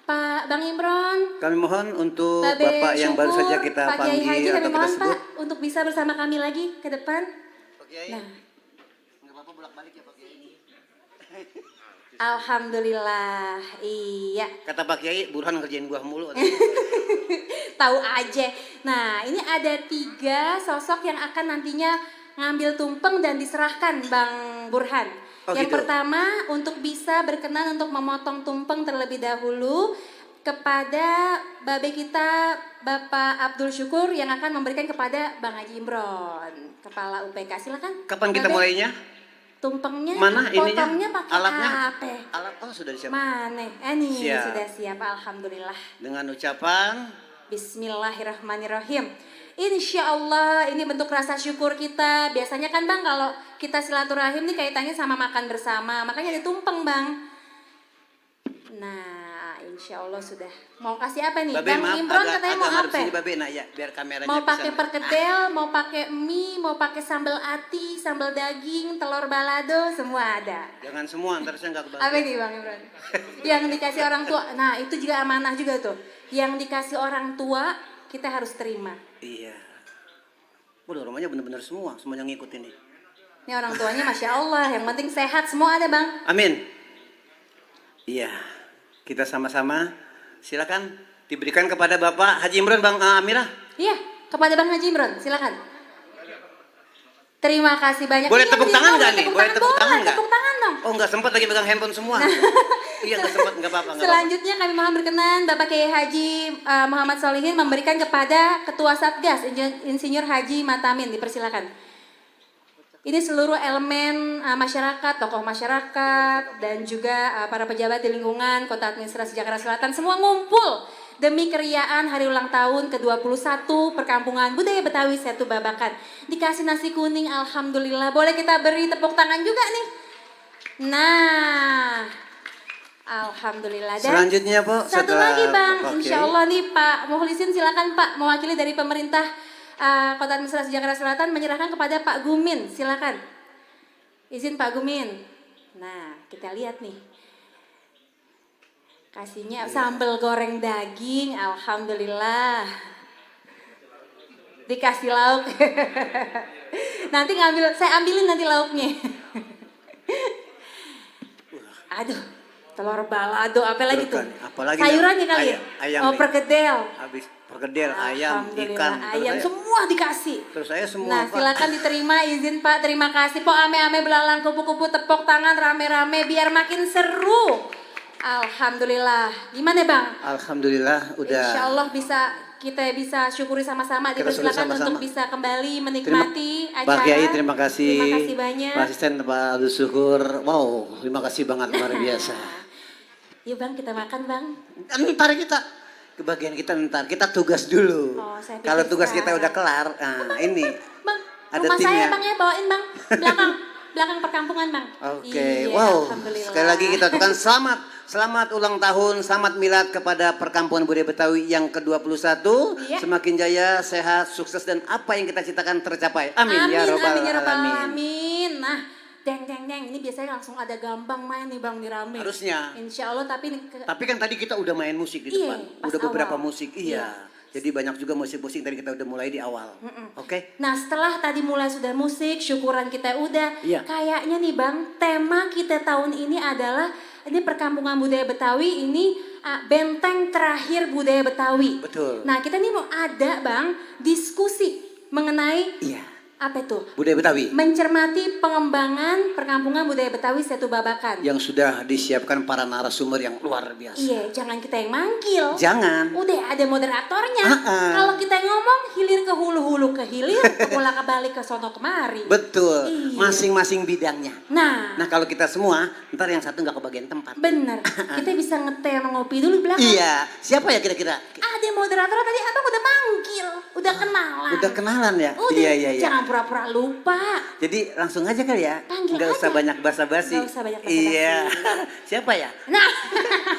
Pak Bang Imron, Kami mohon untuk Babe Bapak yang baru Syukur, saja kita Pak Kiai Haji panggil kami atau kita mohon sebut. Pak untuk bisa bersama kami lagi ke depan. Nah, Nggak apa-apa bolak-balik ya Pak Kiai. alhamdulillah. Iya. Kata Pak Kiai, Burhan ngerjain gua mulu. Tahu aja. Nah, ini ada 3 sosok yang akan nantinya ngambil tumpeng dan diserahkan Bang Burhan. Oh, Yang gitu. pertama untuk bisa berkenan untuk memotong tumpeng terlebih dahulu kepada babe kita Bapak Abdul Syukur yang akan memberikan kepada Bang Haji Imron, Kepala UPK. Silakan. Kapan kita Babe, mulainya? Tumpengnya, Mana ininya? potongnya pakai Alatnya? apa? Alat sudah disiapkan. Mana? Ini Siap. sudah siap. Alhamdulillah. Dengan ucapan Bismillahirrahmanirrahim. Insya Allah ini bentuk rasa syukur kita. Biasanya kan Bang kalau kita silaturahim nih kaitannya sama makan bersama. Makanya ditumpeng Bang. Nah insya Allah sudah. Mau kasih apa nih? Babe, Bang maaf, Imron agak katanya mau madep apa? sini, Babe. Nah, ya, biar kameranya Mau bisa pakai perkedel, mau pakai mie, mau pakai sambal ati, sambal daging, telur balado, semua ada. Jangan semua, ntar saya nggak kebagian. Apa nih Bang Imron? Yang dikasih orang tua. Nah itu juga amanah juga tuh. Yang dikasih orang tua kita harus terima. Iya. Udah rumahnya bener-bener semuanya ngikut ini. Ini orang tuanya Masya Allah. Yang penting sehat semua ada Bang. Amin. Iya. Kita sama-sama. Silakan diberikan kepada Bapak Haji Imron, Bang Amirah. Iya kepada Bang Haji Imron silakan. Terima kasih banyak. Boleh Iya, tepuk Bang tangan Imron, nggak nih? Boleh tepuk tangan nggak? Tepuk tangan dong. Oh, nggak sempat lagi pegang handphone semua. Iya, nggak sempat, nggak apa-apa. nggak Selanjutnya kami mohon berkenan Bapak Kiai Haji Muhammad Solihin memberikan kepada Ketua Satgas Insinyur Haji Matamin. Dipersilakan. Ini seluruh elemen masyarakat, tokoh masyarakat dan juga para pejabat di lingkungan Kota Administrasi Jakarta Selatan semua ngumpul demi keriaan hari ulang tahun ke-21 Perkampungan Budaya Betawi Setu Babakan. Dikasih nasi kuning, alhamdulillah. Boleh kita beri tepuk tangan juga nih. Nah, alhamdulillah. Dan Selanjutnya, Po, satu setelah lagi Bang, Pak insya Kiai. Allah nih Pak Muhlisin silakan Pak mewakili dari pemerintah Kota Administrasi Jakarta Selatan menyerahkan kepada Pak Gumin, silakan. Izin Pak Gumin. Nah, kita lihat nih. Kasihnya sambal goreng daging, alhamdulillah. Dikasih lauk. Nanti saya ambilin nanti lauknya. Aduh, telur balado, apa lagi tuh? Apalagi Sayurannya kali ya? ayam Oh, nih. perkedel. Habis perkedel, ayam, Alhamdulillah, ikan. ayam semua dikasih. Terus saya semua, Nah, Pak. silakan diterima, izin Pak, terima kasih. Pok ame-ame belalang kupu-kupu tepuk tangan rame-rame biar makin seru. Alhamdulillah. Gimana Bang? Alhamdulillah udah. Insya Allah kita bisa syukuri sama-sama. Kita syukuri Dipersilakan sama-sama. untuk bisa kembali menikmati Pak acara. Kiai, terima kasih. Terima kasih banyak. Pak Asisten Pak Abdul Syukur. Wow, terima kasih banget, luar biasa. Yuk Bang, kita makan Bang. Ntar kita kebagian kita ntar kita tugas dulu. Oh, saya pikir Kalau tugas kita sekarang. udah kelar, nah ini Bang, ada rumah saya timnya. Bang ya, bawain Bang. Belakang perkampungan Bang. Oke, Iya, wow. alhamdulillah. Sekali lagi kita ucapkan selamat ulang tahun, selamat milad kepada Perkampungan Budaya Betawi yang ke-21. Iya. Semakin jaya, sehat, sukses dan apa yang kita citakan tercapai. Amin, Amin, ya robbal amin, ya rabbal alamin. alamin. Nah, deng. Ini biasanya langsung ada gambang main nih Bang di rame. Harusnya. Insya Allah, tapi Tapi kan tadi kita udah main musik di Iya, depan. pas Udah beberapa awal. musik. Iya. Jadi banyak juga musik-musik tadi kita udah mulai di awal. Oke? Nah, setelah tadi mulai sudah musik, syukuran kita udah. Iya. Kayaknya nih Bang, tema kita tahun ini adalah ini perkampungan budaya Betawi ini benteng terakhir budaya Betawi. Betul. Nah kita nih mau ada Bang diskusi mengenai Iya. apa itu? Budaya Betawi Mencermati pengembangan perkampungan budaya Betawi Setu Babakan. yang sudah disiapkan para narasumber yang luar biasa. Iya, jangan kita yang manggil. Jangan. Udah ada moderatornya. Ah. Kalau kita ngomong hilir ke hulu-hulu ke hilir, bola kebalik ke sono kemari. Betul. Iya. Masing-masing bidangnya. Nah, Nah kalau kita semua, ntar yang satu nggak kebagian tempat. bener. Kita bisa ngeteh sama ngopi dulu di belakang. Iya. Siapa ya kira-kira? Ada moderator tadi abang udah manggil, udah kenalan. Udah kenalan ya? Udah, Iya. jangan pura-pura lupa. Jadi langsung aja kali ya? Panggil Nggak usah aja. banyak basa-basi. Nggak usah banyak basa-basi. Iya. Siapa ya? Nah,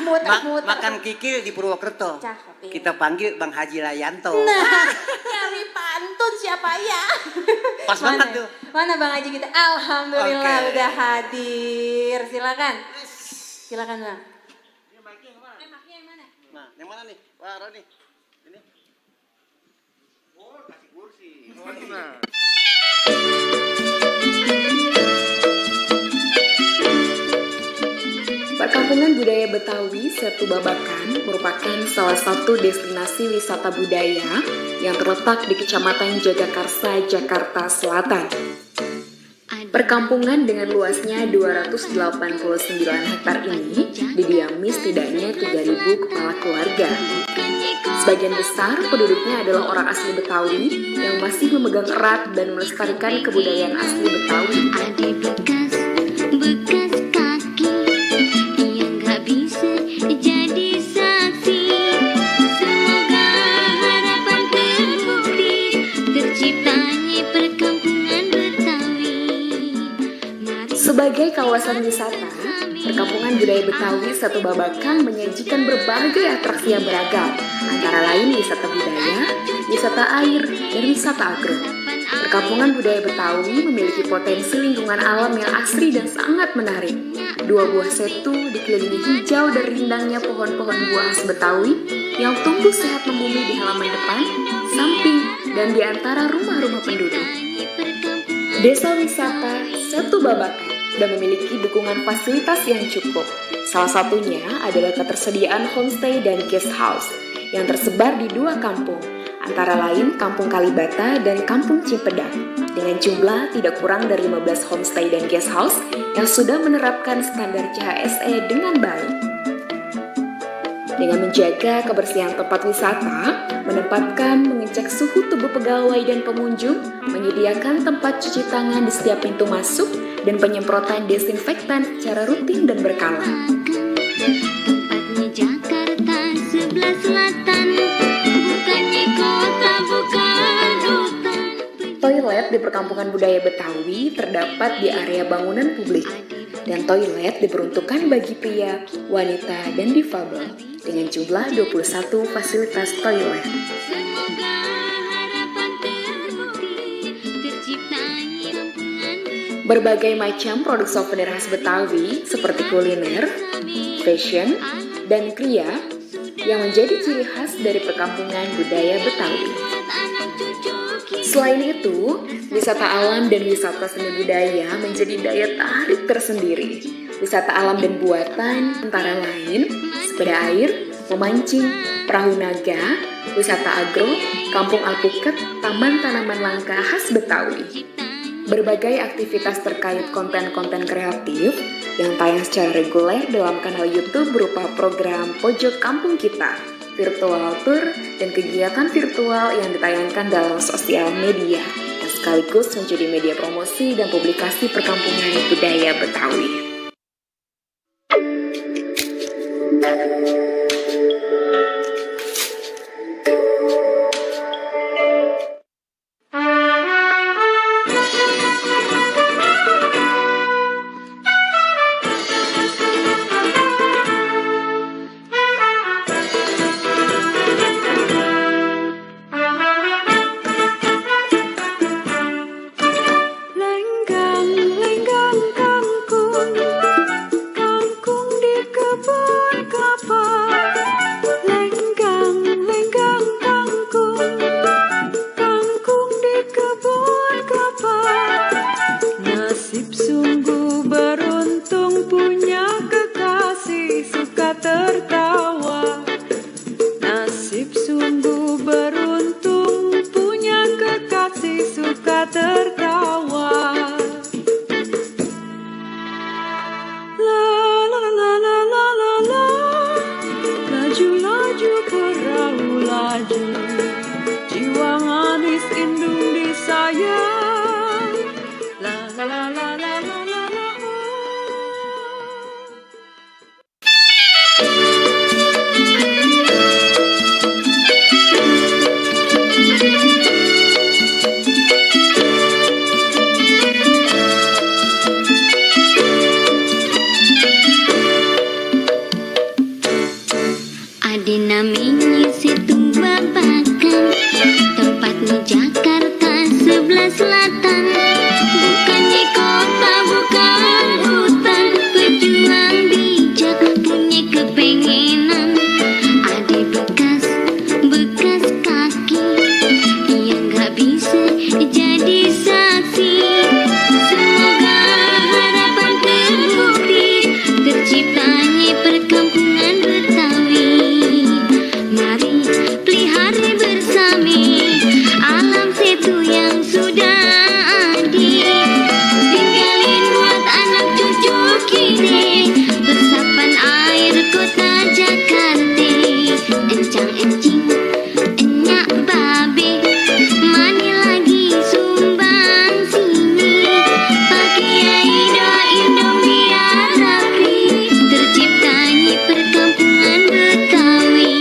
muter-muter. Makan kikil di Purwokerto. Cakep, iya. Kita panggil Bang Haji Layanto. Nah, nyari pantun siapa ya? Pas Mana? banget tuh. Mana Bang Haji kita? Alhamdulillah Oke. udah hadir. Silakan. Silakan Bang. Nah, yang mana nih? Wah, Roni. Ini. Oh, kasih kursi. Nah. Perkampungan budaya Betawi Setu Babakan merupakan salah satu destinasi wisata budaya yang terletak di Kecamatan Jagakarsa, Jakarta Selatan. Perkampungan dengan luasnya 289 hektar ini didiami setidaknya 3.000 kepala keluarga. Sebagian besar penduduknya adalah orang asli Betawi yang masih memegang erat dan melestarikan kebudayaan asli Betawi. Ada bekas kaki yang gak bisa jadi saksi. Semoga harapan terbukti terciptanya perkampungan Betawi. Sebagai kawasan wisata, Perkampungan Budaya Betawi Setu Babakan menyajikan berbagai atraksi yang beragam, antara lain wisata budaya, wisata air, dan wisata agro. Perkampungan Budaya Betawi memiliki potensi lingkungan alam yang asri dan sangat menarik. 2 buah setu dikelilingi hijau dan rindangnya pohon-pohon buah khas Betawi yang tumbuh sehat membumi di halaman depan, samping, dan di antara rumah-rumah penduduk. Desa wisata Setu Babakan dan memiliki dukungan fasilitas yang cukup. Salah satunya adalah ketersediaan homestay dan guest house yang tersebar di 2 kampung, antara lain Kampung Kalibata dan Kampung Cipedang, dengan jumlah tidak kurang dari 15 homestay dan guest house yang sudah menerapkan standar CHSE dengan baik. Dengan menjaga kebersihan tempat wisata, menempatkan mengecek suhu tubuh pegawai dan pengunjung, menyediakan tempat cuci tangan di setiap pintu masuk, dan penyemprotan desinfektan secara rutin dan berkala. Tempatnya Jakarta sebelah selatan, bukannya kota, bukan hutan. Toilet di Perkampungan Budaya Betawi terdapat di area bangunan publik, dan toilet diperuntukkan bagi pria, wanita, dan difabel, dengan jumlah 21 fasilitas toilet. Semoga harapan terbukti terciptanya perkampungan Berbagai macam produk souvenir khas Betawi seperti kuliner, fashion, dan kria yang menjadi ciri khas dari Perkampungan Budaya Betawi. anak cucu kita. Selain itu, wisata alam dan wisata seni budaya menjadi daya tarik tersendiri. Wisata alam dan buatan antara lain sepeda air, memancing, perahu naga, wisata agro, kampung alpukat, taman tanaman langka khas Betawi. Berbagai aktivitas terkait konten-konten kreatif yang tayang secara reguler dalam kanal YouTube berupa program Pojok Kampung Kita, virtual tour, dan kegiatan virtual yang ditayangkan dalam sosial media yang sekaligus menjadi media promosi dan publikasi perkampungan budaya Betawi. Lenggang kangkung, kangkung di kebun kelapa. kiri, resapan air kota Jakarta. Encang-encing, enyak babe, mani lagi sumbang sini. Pak Kiai doain dong biar rapi, terciptanya perkampungan Betawi.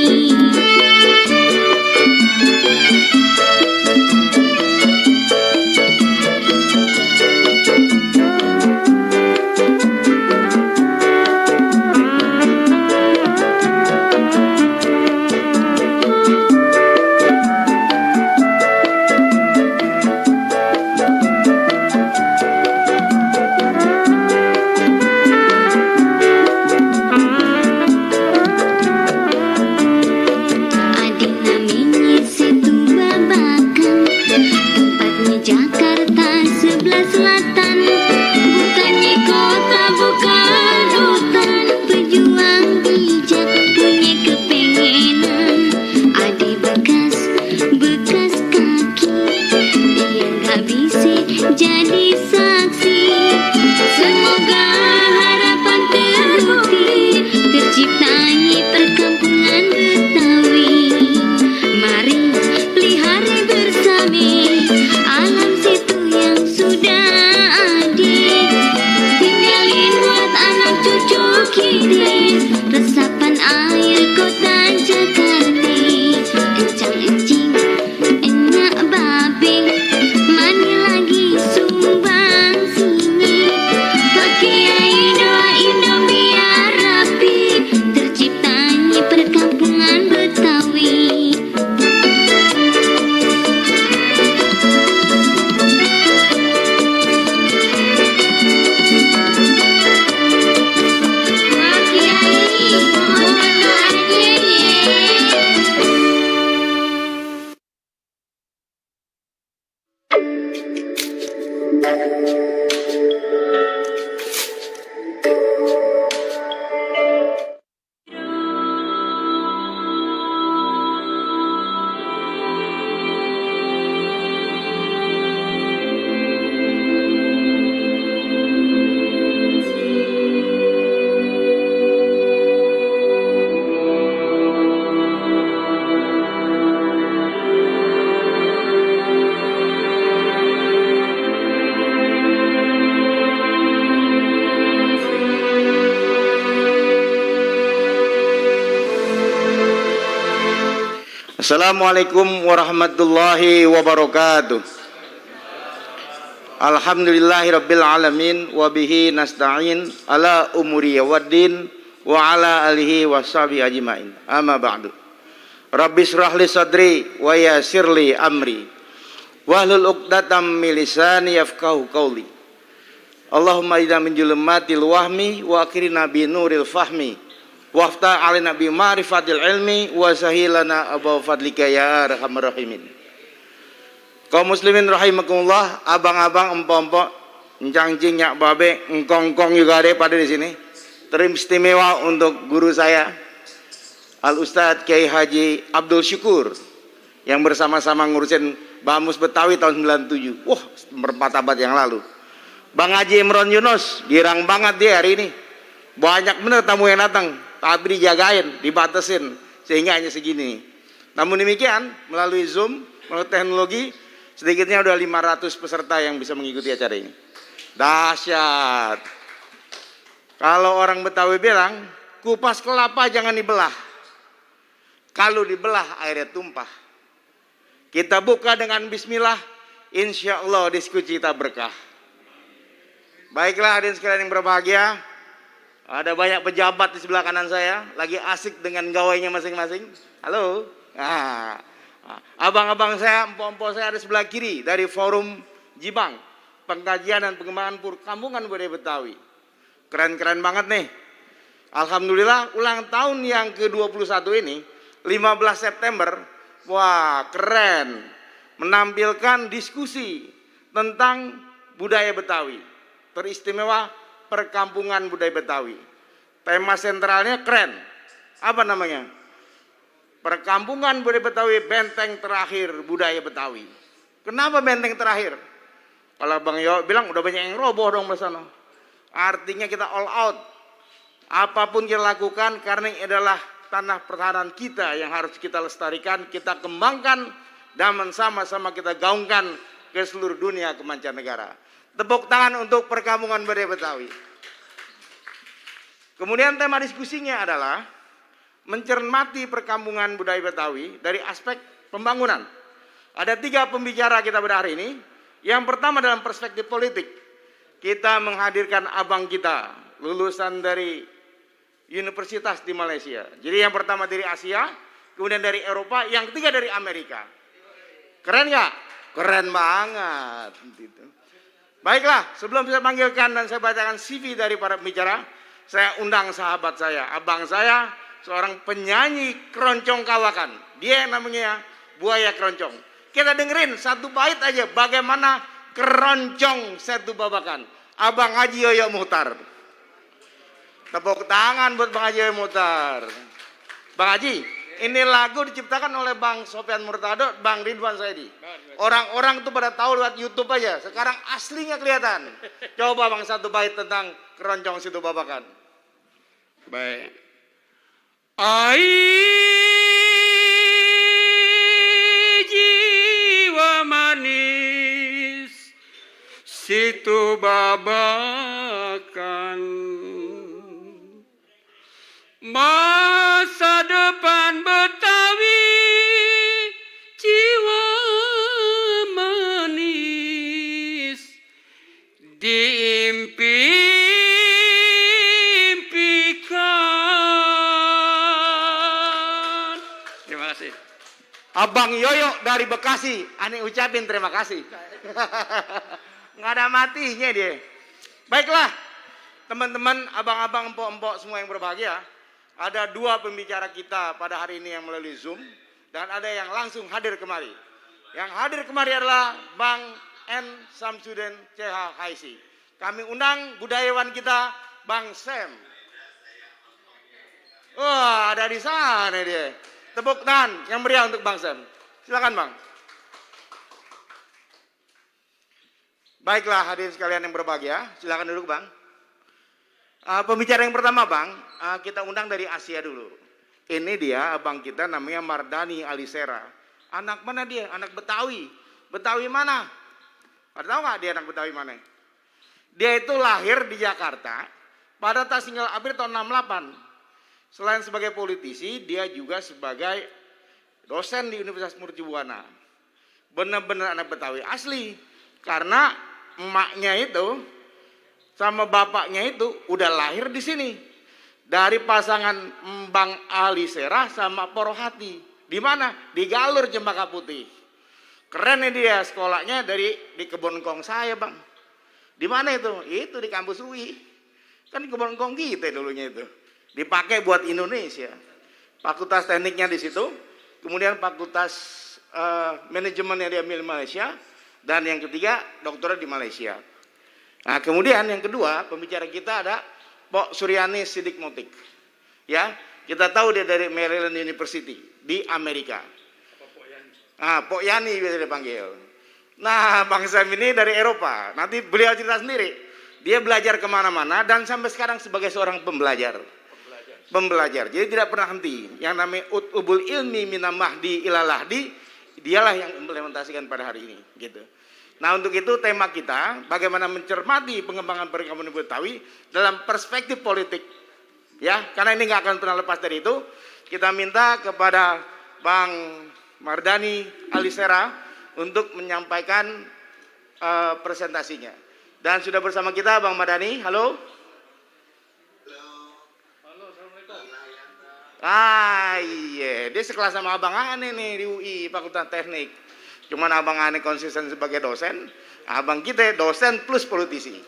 Adik namanya Setu Babakan, tempatnya Jakarta sebelah selatan. Bukannya kota, bukan hutan, pejuang bijak punya kepengenan. Adik bekas kaki, dia gak bisa jadi saksi. Semoga harapan terbukti, terciptanya perkampungan Betawi. Mari pelihara bersama alam situ yang sudah ada. Tinggalin buat anak cucu kita resapan air kota Jakarta. Encang-encing, enyak babe, mani lagi sumbang sini. Pak Kiai doain dong biar rapi, terciptanya perkampungan Betawi. Pak Kiai, mohon doanya Assalamualaikum warahmatullahi wabarakatuh. Alhamdulillahirabbil alamin wa bihi nasta'in ala umuri waddin wa ala alihi washabihi ajmain. Amma ba'du. Rabbi shrah li sadri wa yassir li amri wahlul 'uqdatam min lisani yafqahu qawli. Allahumma idza min julumatil wahmi wa akrina bi nuril fahmi. Wafta alina bi ma'rifatil ilmi wa sahilana abaw fadlika ya arhamar rahimin. Kaum muslimin rahimakumullah, abang-abang, empok-empok, encang-cing, nyak babe, engkong-kong juga ada pada di sini. Teristimewa untuk guru saya Al Ustadz Kiai Haji Abdul Syukur yang bersama-sama ngurusin Bamus Betawi tahun 97. Wah, 4 abad yang lalu. Bang Haji Imron Yunus, girang banget dia hari ini. Banyak bener tamu yang datang. Tapi dijagain, dibatasin, sehingga hanya segini. Namun demikian, melalui Zoom, melalui teknologi, sedikitnya udah 500 peserta yang bisa mengikuti acara ini. Dahsyat. Kalau orang Betawi bilang, kupas kelapa jangan dibelah. Kalau dibelah, airnya tumpah. Kita buka dengan bismillah, insya Allah diskusi kita berkah. Baiklah hadirin sekalian yang berbahagia. Ada banyak pejabat di sebelah kanan saya, lagi asik dengan gawainya masing-masing. Halo. Nah, abang-abang saya, empok-empok saya ada sebelah kiri dari Forum Jibang, Pengkajian dan Pengembangan Perkampungan Budaya Betawi. Keren-keren banget nih. Alhamdulillah ulang tahun yang ke-21 ini, 15 September, wah keren. Menampilkan diskusi tentang budaya Betawi. Teristimewa perkampungan budaya Betawi. Tema sentralnya keren. Apa namanya? Perkampungan budaya Betawi, benteng terakhir budaya Betawi. Kenapa benteng terakhir? Kalau Bang Yo bilang udah banyak yang roboh dong di sana. Artinya kita all out. Apapun kita lakukan karena ini adalah tanah pertahanan kita yang harus kita lestarikan, kita kembangkan, dan sama-sama kita gaungkan ke seluruh dunia, ke mancanegara. Tepuk tangan untuk perkampungan budaya Betawi. Kemudian tema diskusinya adalah mencermati perkampungan budaya Betawi dari aspek pembangunan. Ada 3 pembicara kita pada hari ini. Yang pertama dalam perspektif politik. Kita menghadirkan abang kita, lulusan dari universitas di Malaysia. Jadi yang pertama dari Asia, kemudian dari Eropa, yang ketiga dari Amerika. Keren nggak? Keren banget. Baiklah, sebelum saya panggilkan dan saya bacakan CV dari para pembicara, saya undang sahabat saya, abang saya, seorang penyanyi keroncong kawakan. Dia yang namanya Buaya Keroncong. Kita dengerin satu bait aja bagaimana keroncong Setu Babakan. Abang Haji Yoyo Muhtar. Tepuk tangan buat Bang Haji Yoyo Muhtar. Bang Haji, ini lagu diciptakan oleh Bang Sofyan Murtado, Bang Ridwan Saidi. Orang-orang tuh pada tahu lewat YouTube aja. Sekarang aslinya kelihatan. Coba Bang satu bait tentang keroncong Setu Babakan. Baik. Ai jiwa manis Setu Babakan, masa depan Betawi, jiwa manis diimpi-impikan. Terima kasih. Abang Yoyo dari Bekasi, aneh ucapin terima kasih. Nggak ada matinya dia. Baiklah, teman-teman, abang-abang, empok-empok semua yang berbahagia. Ada 2 pembicara kita pada hari ini yang melalui Zoom, dan ada yang langsung hadir kemari. Yang hadir kemari adalah Bang N. Samsudin CH Haisi. Kami undang budayawan kita, Bang Sam. Wah, ada di sana dia. Tepuk tangan yang meriah untuk Bang Sam. Silakan Bang. Baiklah hadirin sekalian yang berbahagia, silakan duduk Bang. Pembicara yang pertama Bang, kita undang dari Asia dulu. Ini dia abang kita namanya Mardani Alisera. Anak mana dia? Anak Betawi. Betawi mana? Ada tahu nggak dia anak Betawi mana? Dia itu lahir di Jakarta pada tanggal April tahun 68. Selain sebagai politisi, dia juga sebagai dosen di Universitas Mercubuana. Benar-benar anak Betawi asli. Karena emaknya itu sama bapaknya itu udah lahir di sini. Dari pasangan Bang Alisera sama Porohati. Di mana? Di Galur Cempaka Putih. Keren nih dia, sekolahnya di Kebon Kong saya Bang. Di mana itu? Itu di kampus UI. Kan di Kebon Kong kita dulunya itu. Dipakai buat Indonesia. Fakultas tekniknya di situ. Kemudian fakultas manajemennya dia milik Malaysia. Dan yang ketiga, doktorat di Malaysia. Nah, kemudian yang kedua, pembicara kita ada Pok Suryani Sidik Motik. Ya, kita tahu dia dari Maryland University di Amerika. Pok Yani biasa dipanggil. Nah, Bang Sam ini dari Eropa. Nanti beliau cerita sendiri. Dia belajar kemana-mana dan sampai sekarang sebagai seorang pembelajar. Jadi tidak pernah henti. Yang namanya Utubul Ilmi Minam Mahdi Ilalahdi, dialah yang implementasikan pada hari ini, gitu. Nah, untuk itu tema kita bagaimana mencermati pengembangan perkampungan Betawi dalam perspektif politik, ya. Karena ini nggak akan pernah lepas dari itu. Kita minta kepada Bang Mardani Alisera untuk menyampaikan presentasinya. Dan sudah bersama kita Bang Mardani. Halo. Iya, dia sekelas sama Abang Ane nih di UI Fakultas Teknik. Cuman Abang Ane konsisten sebagai dosen, abang kita dosen plus politisi.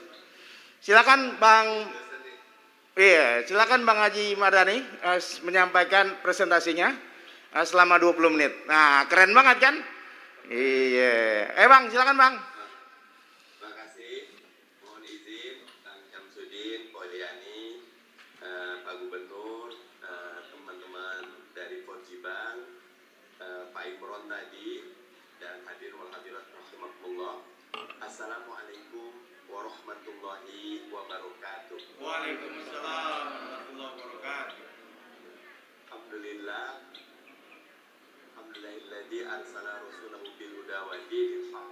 Silakan Bang. Iya, silakan Bang Haji Mardani menyampaikan presentasinya selama 20 menit. Nah, keren banget kan? Iya. Bang, silakan Bang. Terima kasih. Mohon izin Bang Syamsuddin, Poliani, Pak Gubernur, teman-teman dari Forjibang, Pak Imron tadi, dan hadirin wal hadirat rahimakumullah. Assalamualaikum warahmatullahi warahmatullahi wabarakatuh. Waalaikumsalam warahmatullahi wabarakatuh. Alhamdulillah. Alhamdulillahilladzi arsala rasulahu bil huda wa dinil haq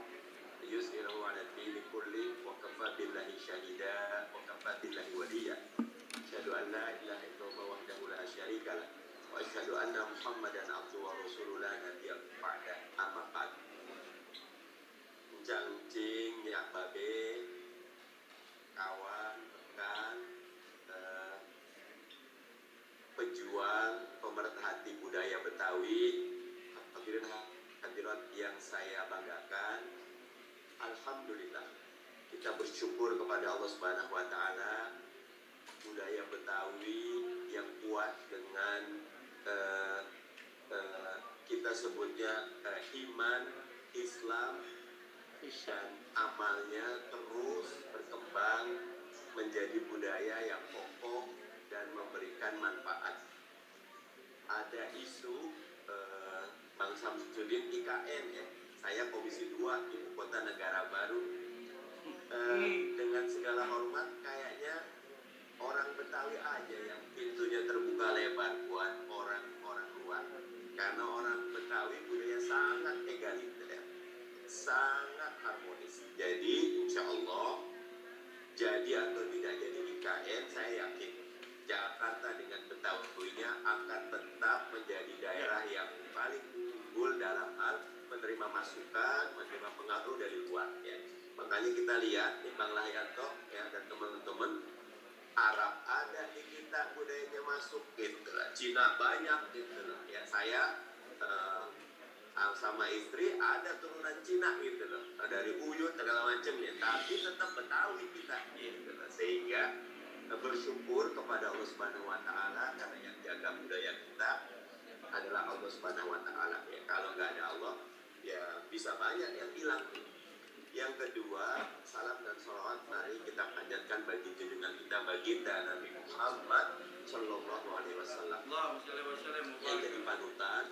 yus'irahu 'ala dini kulli wa kafa billahi syahida wa kafa billahi waliya. Asyhadu an la ilaha illallah wahdahu la syarika lah wa asyhadu anna Muhammadan abduhu wa rasuluhu la nabiyya ba'da. Amma ba'd. Jangcing ya babe, kawan, rekan, pejuang, pemerhati budaya Betawi, hadirin yang saya banggakan. Alhamdulillah, kita bersyukur kepada Allah Subhanahu wa taala, budaya Betawi yang kuat dengan kita sebutnya iman, Islam, dan amalnya terus berkembang menjadi budaya yang kokoh dan memberikan manfaat. Ada isu Bang Samsudin IKN ya, saya Komisi 2 Ibu Kota Negara Baru. Dengan segala hormat, kayaknya orang Betawi aja yang pintunya terbuka lebar buat orang-orang luar. Karena orang Betawi budaya sangat egaliter, sangat harmonis. Jadi insya Allah jadi atau tidak jadi IKN, saya yakin Jakarta dengan Betawinya akan tetap menjadi daerah yang paling unggul dalam hal menerima masukan, menerima pengaruh dari luar. Ya. Makanya kita lihat nih Bang Lahyanto ya, dan teman-teman, Arab ada di kita budayanya masuk gitu lah, Cina banyak gitu lah. Ya saya sama istri ada turunan Cina gitu loh, dari Uyut segala macam ya, tapi tetap Betawi kita gitu loh. Sehingga bersyukur kepada Allah Subhanahu wa taala karena yang jaga budaya kita adalah Allah Subhanahu wa taala. Ya, kalau nggak ada Allah ya bisa banyak yang hilang. Yang kedua, salam dan salawat mari kita panjatkan bagi junjungan kita baginda Nabi Muhammad Sallallahu Alaihi Wasallam yang jadi panutan,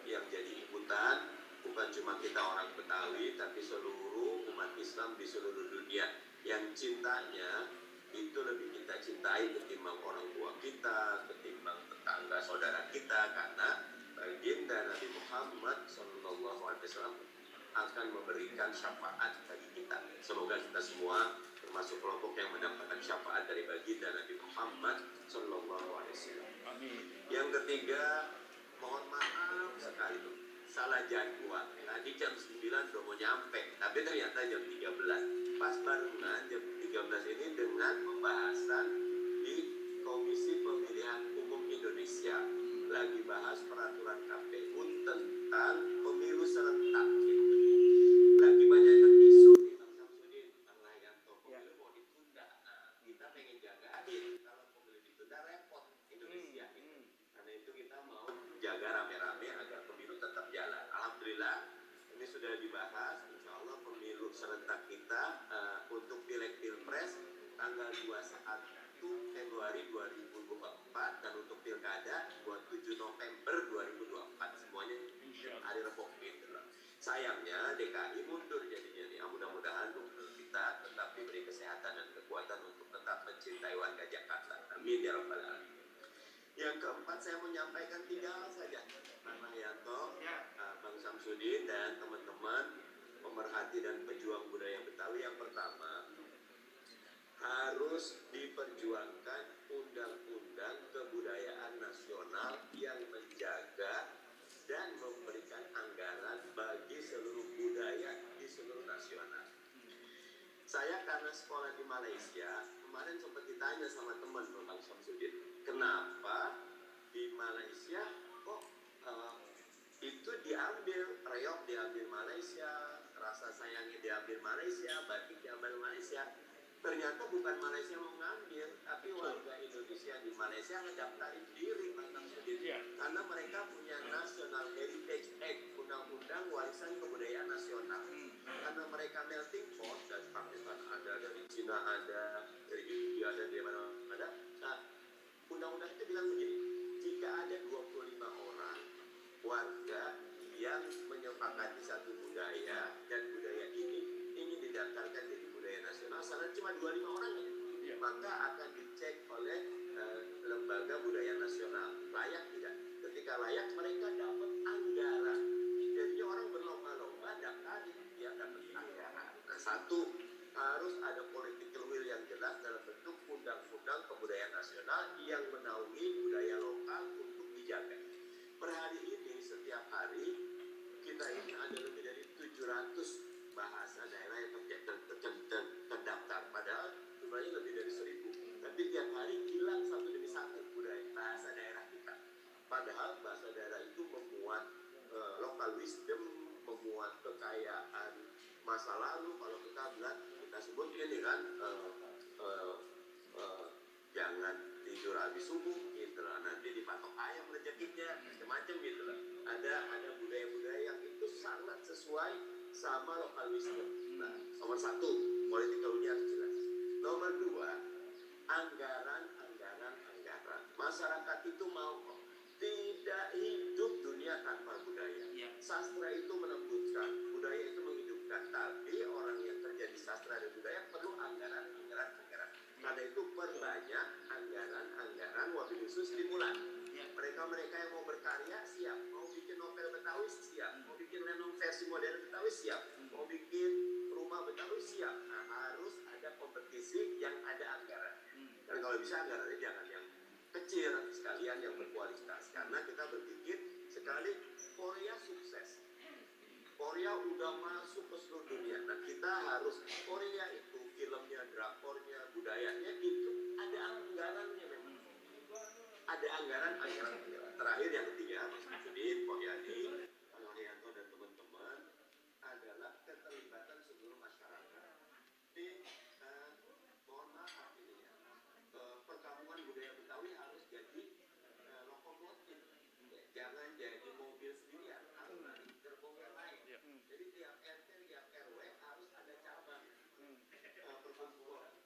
yang jadi ikutan, bukan cuma kita orang Betawi, tapi seluruh umat Islam di seluruh dunia yang cintanya itu lebih kita cintai ketimbang orang tua kita, ketimbang tetangga saudara kita, karena baginda Nabi Muhammad Sallallahu Alaihi Wasallam akan memberikan syafaat bagi kita. Semoga kita semua termasuk kelompok yang mendapatkan syafaat dari baginda Nabi Muhammad Sallallahu Alaihi Wasallam. Yang ketiga, mohon maaf sekali tuh, salah jadwal. Tadi jam 9 udah mau nyampe, tapi ternyata jam 13. Pas barengan jam 13 ini dengan pembahasan di Komisi Pemilihan Umum Indonesia. Lagi bahas peraturan KPU tentang pemilu serentak. Lagi banyak isu nih Bang Samsudin, Bang Lahyanto, pemilu mau ditunda. Nah, kita pengen jagain kalau pemilu ditunda repot Indonesia. Karena itu kita mau jaga rame-rame agar pemilu tetap jalan. Alhamdulillah ini sudah dibahas. Insya Allah pemilu serentak kita untuk pileg pilpres tanggal 21 Februari 2024 dan untuk pilkada 27 November 2024 semuanya hari Rebo gitu loh. Sayangnya DKI mundur jadinya nih. Mudah-mudahan kita tetap diberi kesehatan dan kekuatan untuk tetap mencintai warga Jakarta. Amin ya rabbal alamin. Yang keempat saya menyampaikan 3 hal saja, Bang Lahyanto, Bang Samsudin dan teman-teman pemerhati dan pejuang budaya Betawi. Yang pertama, harus diperjuangkan undang-undang kebudayaan nasional yang menjaga dan memberikan anggaran bagi seluruh budaya di seluruh nasional. Saya karena sekolah di Malaysia, kemarin sempat ditanya sama teman Bang Samsudin, kenapa di Malaysia kok itu diambil, reog diambil Malaysia, rasa sayangnya diambil Malaysia, batik diambil Malaysia. Ternyata bukan Malaysia mau ngambil, tapi warga Indonesia di Malaysia ngedaftarin diri Bang Samsudin. Karena mereka punya National Heritage Act, undang-undang warisan kebudayaan nasional. Karena mereka melting pot, dari Pakistan ada, dari Cina ada, dari India ada, dari mana ada. Nah, undang-undang itu bilang begini, jika ada 25 orang warga yang menyepakati satu budaya dan budaya ini ingin didaftarkan jadi budaya nasional, salah cuma 25 orang ya. maka akan dicek oleh lembaga budaya nasional layak tidak. Ketika layak mereka dapat anggaran. Jadinya orang berlomba-lomba daftarin dia dapat anggaran. Nah, satu harus ada political will yang jelas dalam bentuk undang-undang kebudayaan nasional yang menaungi budaya lokal untuk dijaga. Per hari ini setiap hari kita ini ada lebih dari 700 bahasa daerah yang terdaftar, padahal jumlahnya lebih dari 1000. Tapi tiap hari hilang satu demi satu budaya bahasa daerah kita. Padahal bahasa daerah itu memuat local wisdom, memuat kekayaan masa lalu. Kalau kita bilang, kita sebut ini kan jangan tidur habis subuh gitu lah, nanti dipatok ayam rezekinya, macam-macam gitu lah. Ada budaya-budaya yang itu sangat sesuai sama local wisdom. Nah, nomor satu, politikalnya harus jelas. Nomor dua, anggaran. Masyarakat itu mau kok. Tidak hidup dunia tanpa budaya. Sastra itu menembuskan, budaya itu menghidupkan. Tapi orang yang kerja di sastra dan budaya perlu anggaran. Karena itu perbanyak anggaran, wabil khusus stimulan. Mereka yang mau berkarya siap, mau bikin novel Betawi siap, mau bikin lenong versi modern Betawi siap, mau bikin rumah Betawi siap. Nah, harus ada kompetisi yang ada anggaran. Dan kalau bisa anggarannya jangan yang kecil, sekalian yang berkualitas. Karena kita berpikir sekali Korea sukses, Korea udah masuk ke seluruh dunia. Nah, kita harus Korea itu filmnya, drakornya, budayanya itu ada anggarannya memang. Ada anggaran. Terakhir yang ketiga, Mas Sudin, Pak Yani, Pak Haryanto dan teman-teman adalah keterlibatan seluruh masyarakat. Mohon maaf ini ya, perkampungan budaya Betawi harus jadi lokomotif. Jangan jadi mobil sendirian, harus ada gerbong yang lain. Jadi tiap RT, tiap RW harus ada cabang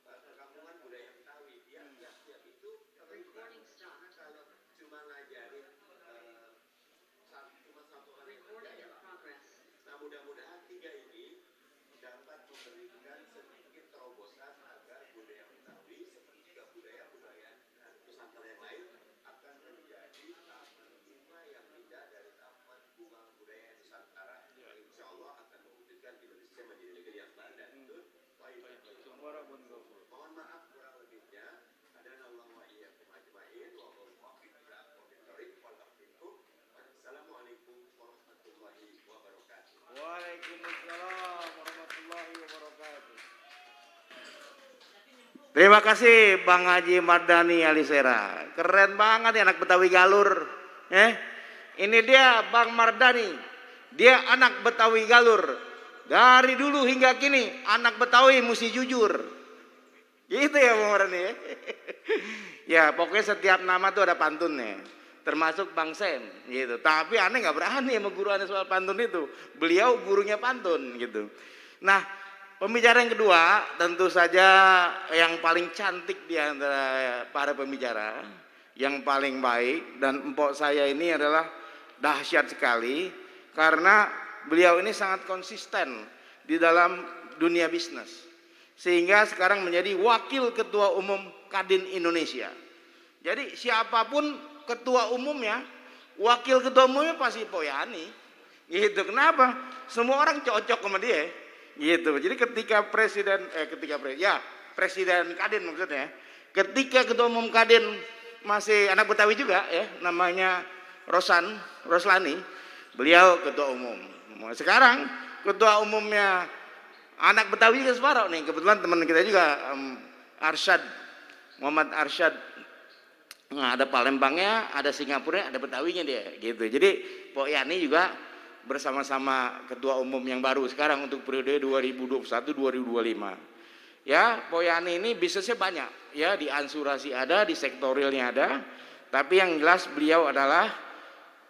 perkampungan budaya Betawi. Biar tiap itu karena kalau cuma ngajarin cuma satu orang yang kerja ya. Nah, mudah-mudahan tiga ini dapat memberikan sedikit terobosan agar budaya Betawi seperti juga budaya Nusantara yang lain akan menjadi taman bunga yang indah dari taman bunga budaya Nusantara yang insya Allah akan mewujudkan Indonesia menjadi negeri yang bangga. Itu mohon maaf kurang lebihnya. Hadanallahu wa iyyakum ajmain wa muwaffiq ila aqwamit thoriq wal afiqum. Assalamualaikum warahmatullahi wabarakatuh. Waalaikumsalam warahmatullahi wabarakatuh. Terima kasih Bang Haji Mardani Alisera. Keren banget ya anak Betawi Galur. Ini dia Bang Mardani. Dia anak Betawi Galur. Dari dulu hingga kini anak Betawi mesti jujur. Gitu ya Bang Mardani. Ya pokoknya setiap nama tuh ada pantunnya. Termasuk Bang Sem gitu. Tapi aneh nggak berani sama guru aneh soal pantun itu. Beliau gurunya pantun gitu. Nah, pembicara yang kedua tentu saja yang paling cantik di antara para pembicara, yang paling baik, dan empok saya ini adalah dahsyat sekali karena beliau ini sangat konsisten di dalam dunia bisnis. Sehingga sekarang menjadi wakil ketua umum Kadin Indonesia. Jadi siapapun ketua umumnya, wakil ketua umumnya pasti Poyani. Gitu. Kenapa? Semua orang cocok sama dia. Gitu. Jadi ketika presiden Kadin maksudnya, ketika ketua umum Kadin masih anak Betawi juga ya, namanya Roslani, beliau ketua umum. Sekarang ketua umumnya anak Betawi juga separuh nih, kebetulan teman kita juga Muhammad Arsyad. Nah, ada Palembangnya, ada Singapura, ada Betawinya dia gitu. Jadi Pok Yani juga bersama-sama ketua umum yang baru sekarang untuk periode 2021-2025. Ya, Pok Yani ini bisnisnya banyak ya, di ansurasi ada, di sektorialnya ada. Tapi yang jelas beliau adalah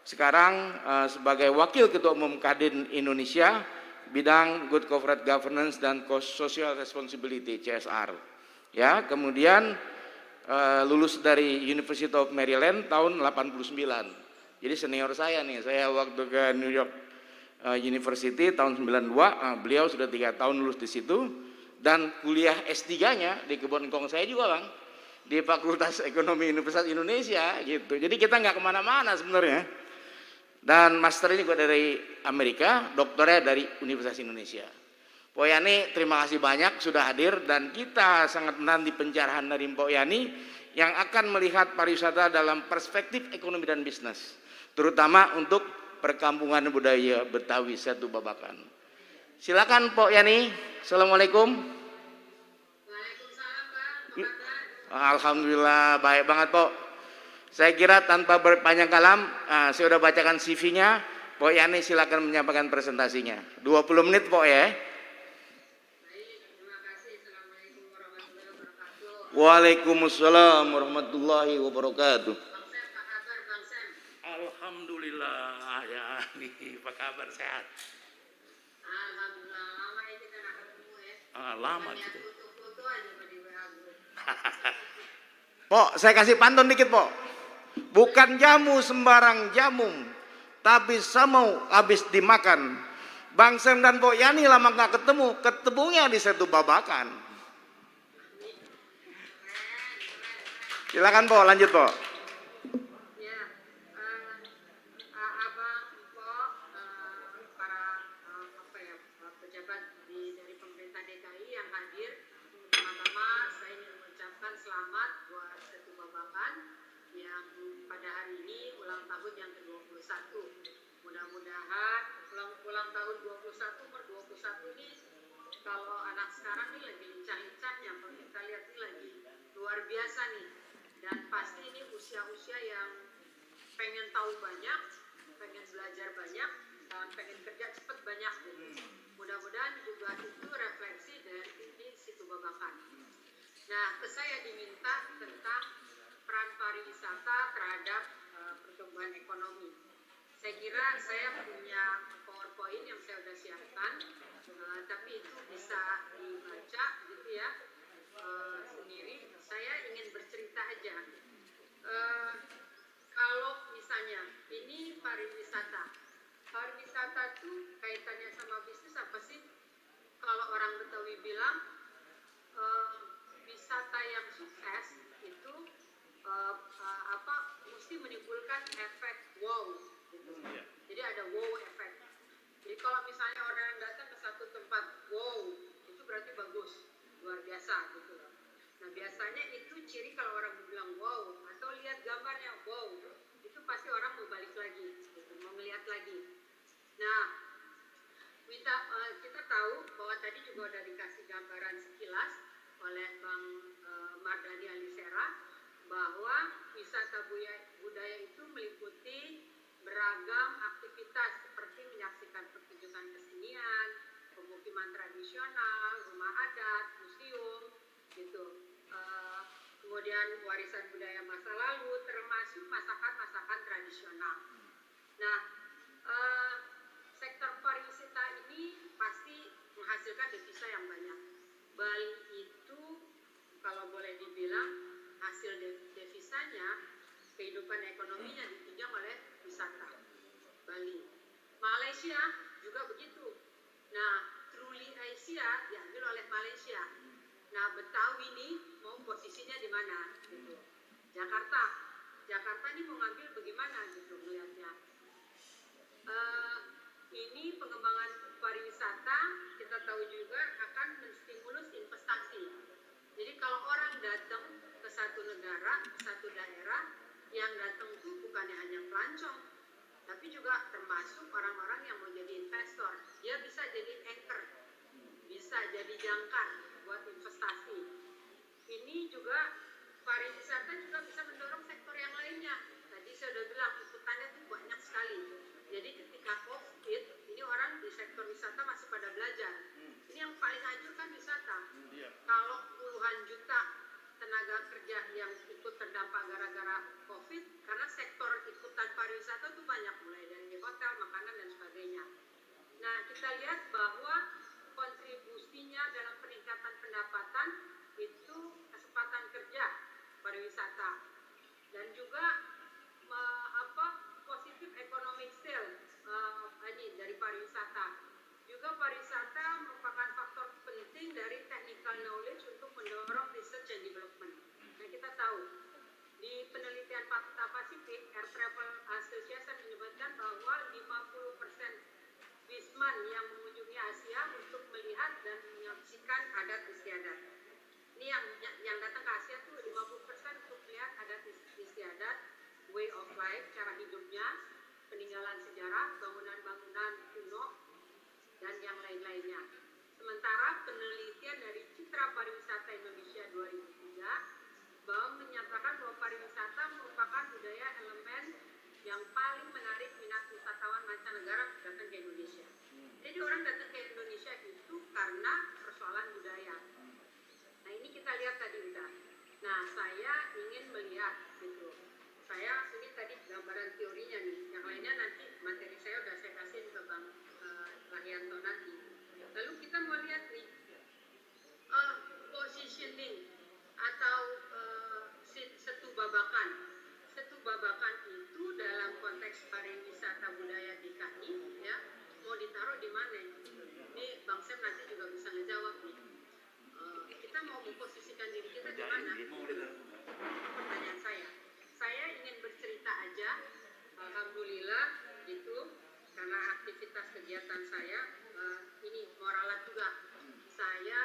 sekarang sebagai wakil ketua umum Kadin Indonesia bidang Good Corporate Governance dan Social Responsibility CSR. Ya, kemudian lulus dari University of Maryland tahun 89. Jadi senior saya nih, saya waktu ke New York University tahun 92, beliau sudah 3 tahun lulus di situ dan kuliah S3-nya di Kebon Kong saya juga Bang, di Fakultas Ekonomi Universitas Indonesia gitu. Jadi kita nggak kemana-mana sebenarnya. Dan master ini juga dari Amerika, doktornya dari Universitas Indonesia. Pok Yani terima kasih banyak sudah hadir, dan kita sangat menanti pencerahan dari Pok Yani yang akan melihat pariwisata dalam perspektif ekonomi dan bisnis, terutama untuk perkampungan budaya Betawi Setu Babakan. Silakan Pok Yani. Assalamualaikum. Waalaikumsalam Pak. Alhamdulillah baik banget Pok. Saya kira tanpa berpanjang kalam, saya sudah bacakan CV-nya. Pok Yani silakan menyampaikan presentasinya. 20 menit Pok ya. Waalaikumsalam warahmatullahi wabarakatuh. Alhamdulillah ya, nih apa kabar, sehat? Alhamdulillah, lama ya kita nggak ketemu ya. Lama gitu. Foto-foto aja di WA gue. Pok, saya kasih pantun dikit Pok. Bukan jamu sembarang jamu, tapi samau habis dimakan. Bang Sam dan Pok Yani lama nggak ketemu, ketemunya di Setu Babakan. Silakan Pok, lanjut Pok. Ya, abang, Pok, para pejabat dari pemerintah DKI yang hadir, pertama-tama saya ingin mengucapkan selamat buat Setu Babakan yang pada hari ini ulang tahun yang ke-21. Mudah-mudahan ulang tahun 21 umur 21 ini, kalau anak sekarang nih lagi lincah-lincahnya, kalau kita lihat ini lagi luar biasa nih. Dan pasti ini usia-usia yang pengen tahu banyak, pengen belajar banyak, dan pengen kerja cepat banyak gitu. Mudah-mudahan juga itu refleksi dari di Situ Babakan. Nah, ke saya diminta tentang peran pariwisata terhadap pertumbuhan ekonomi. Saya kira saya punya PowerPoint yang saya sudah siapkan, tapi itu bisa dibaca gitu ya sendiri. Saya ingin bercerita aja. Kalau misalnya ini pariwisata tuh kaitannya sama bisnis apa sih? Kalau orang Betawi bilang wisata yang sukses itu mesti menimbulkan efek wow gitu. Jadi ada wow efek. Jadi kalau misalnya orang yang datang ke satu tempat wow, itu berarti bagus, luar biasa gitu. Nah biasanya itu ciri kalau orang bilang wow atau lihat gambarnya wow, itu pasti orang mau balik lagi, gitu, mau melihat lagi. Nah kita tahu bahwa tadi juga udah dikasih gambaran sekilas oleh Bang Mardhani Alisera bahwa wisata budaya itu meliputi beragam aktivitas seperti menyaksikan pertunjukan kesenian, pemukiman tradisional, rumah adat, museum, gitu. Kemudian warisan budaya masa lalu termasuk masakan-masakan tradisional. Nah, sektor pariwisata ini pasti menghasilkan devisa yang banyak. Bali itu kalau boleh dibilang hasil devisanya, kehidupan ekonominya ditunjang oleh wisata Bali. Malaysia juga begitu. Nah, Truly Asia diambil oleh Malaysia. Nah, Betawi ini mau posisinya di mana gitu. Jakarta ini mau ngambil bagaimana gitu melihatnya. Ini pengembangan pariwisata kita tahu juga akan menstimulus investasi. Jadi kalau orang datang ke satu negara, ke satu daerah, yang datang itu bukannya hanya pelancong, tapi juga termasuk orang-orang yang mau jadi investor. Dia bisa jadi anchor, bisa jadi jangkar buat investasi. Ini juga pariwisata juga bisa mendorong sektor yang lainnya. Tadi saya sudah bilang ikutannya itu banyak sekali. Jadi ketika COVID, ini orang di sektor wisata masih pada belajar. Ini yang paling hancur kan wisata. Kalau puluhan juta tenaga kerja yang ikut terdampak gara-gara COVID, karena sektor ikutan pariwisata itu banyak, mulai dari hotel, makanan, dan sebagainya. Nah, kita lihat bahwa kontribusinya dalam peningkatan pendapatan itu kesempatan kerja pariwisata dan juga positif economic sale dari pariwisata. Juga pariwisata merupakan faktor penting dari teknik fakta Pasifik, Air Travel Association menyebutkan bahwa 50% wisman yang mengunjungi Asia untuk melihat dan menyaksikan adat istiadat. Ini yang datang ke Asia tuh 50% untuk melihat adat istiadat, way of life, cara hidupnya, peninggalan sejarah, bangunan-bangunan kuno, dan yang lain-lainnya. Sementara penelitian dari Citra Pariwisata Indonesia 2003 bahwa menyatakan bahwa pariwisata merupakan budaya elemen yang paling menarik minat wisatawan mancanegara datang ke Indonesia. Jadi orang datang ke Indonesia itu karena persoalan budaya. Nah ini kita lihat tadi udah. Nah saya ingin melihat gitu. Saya ini tadi gambaran teorinya nih. Yang lainnya nanti materi saya udah saya kasih ke Bang Lahyanto nanti. Lalu kita mau lihat nih positioning atau setu babakan. Setu babakan itu dalam konteks pariwisata budaya DKI ya mau ditaruh di mana? Ini Bang Sam nanti juga bisa ngejawab nih. Kita mau memposisikan diri kita di mana? Pertanyaan saya. Saya ingin bercerita aja. Alhamdulillah gitu karena aktivitas kegiatan saya ini moralat juga. Saya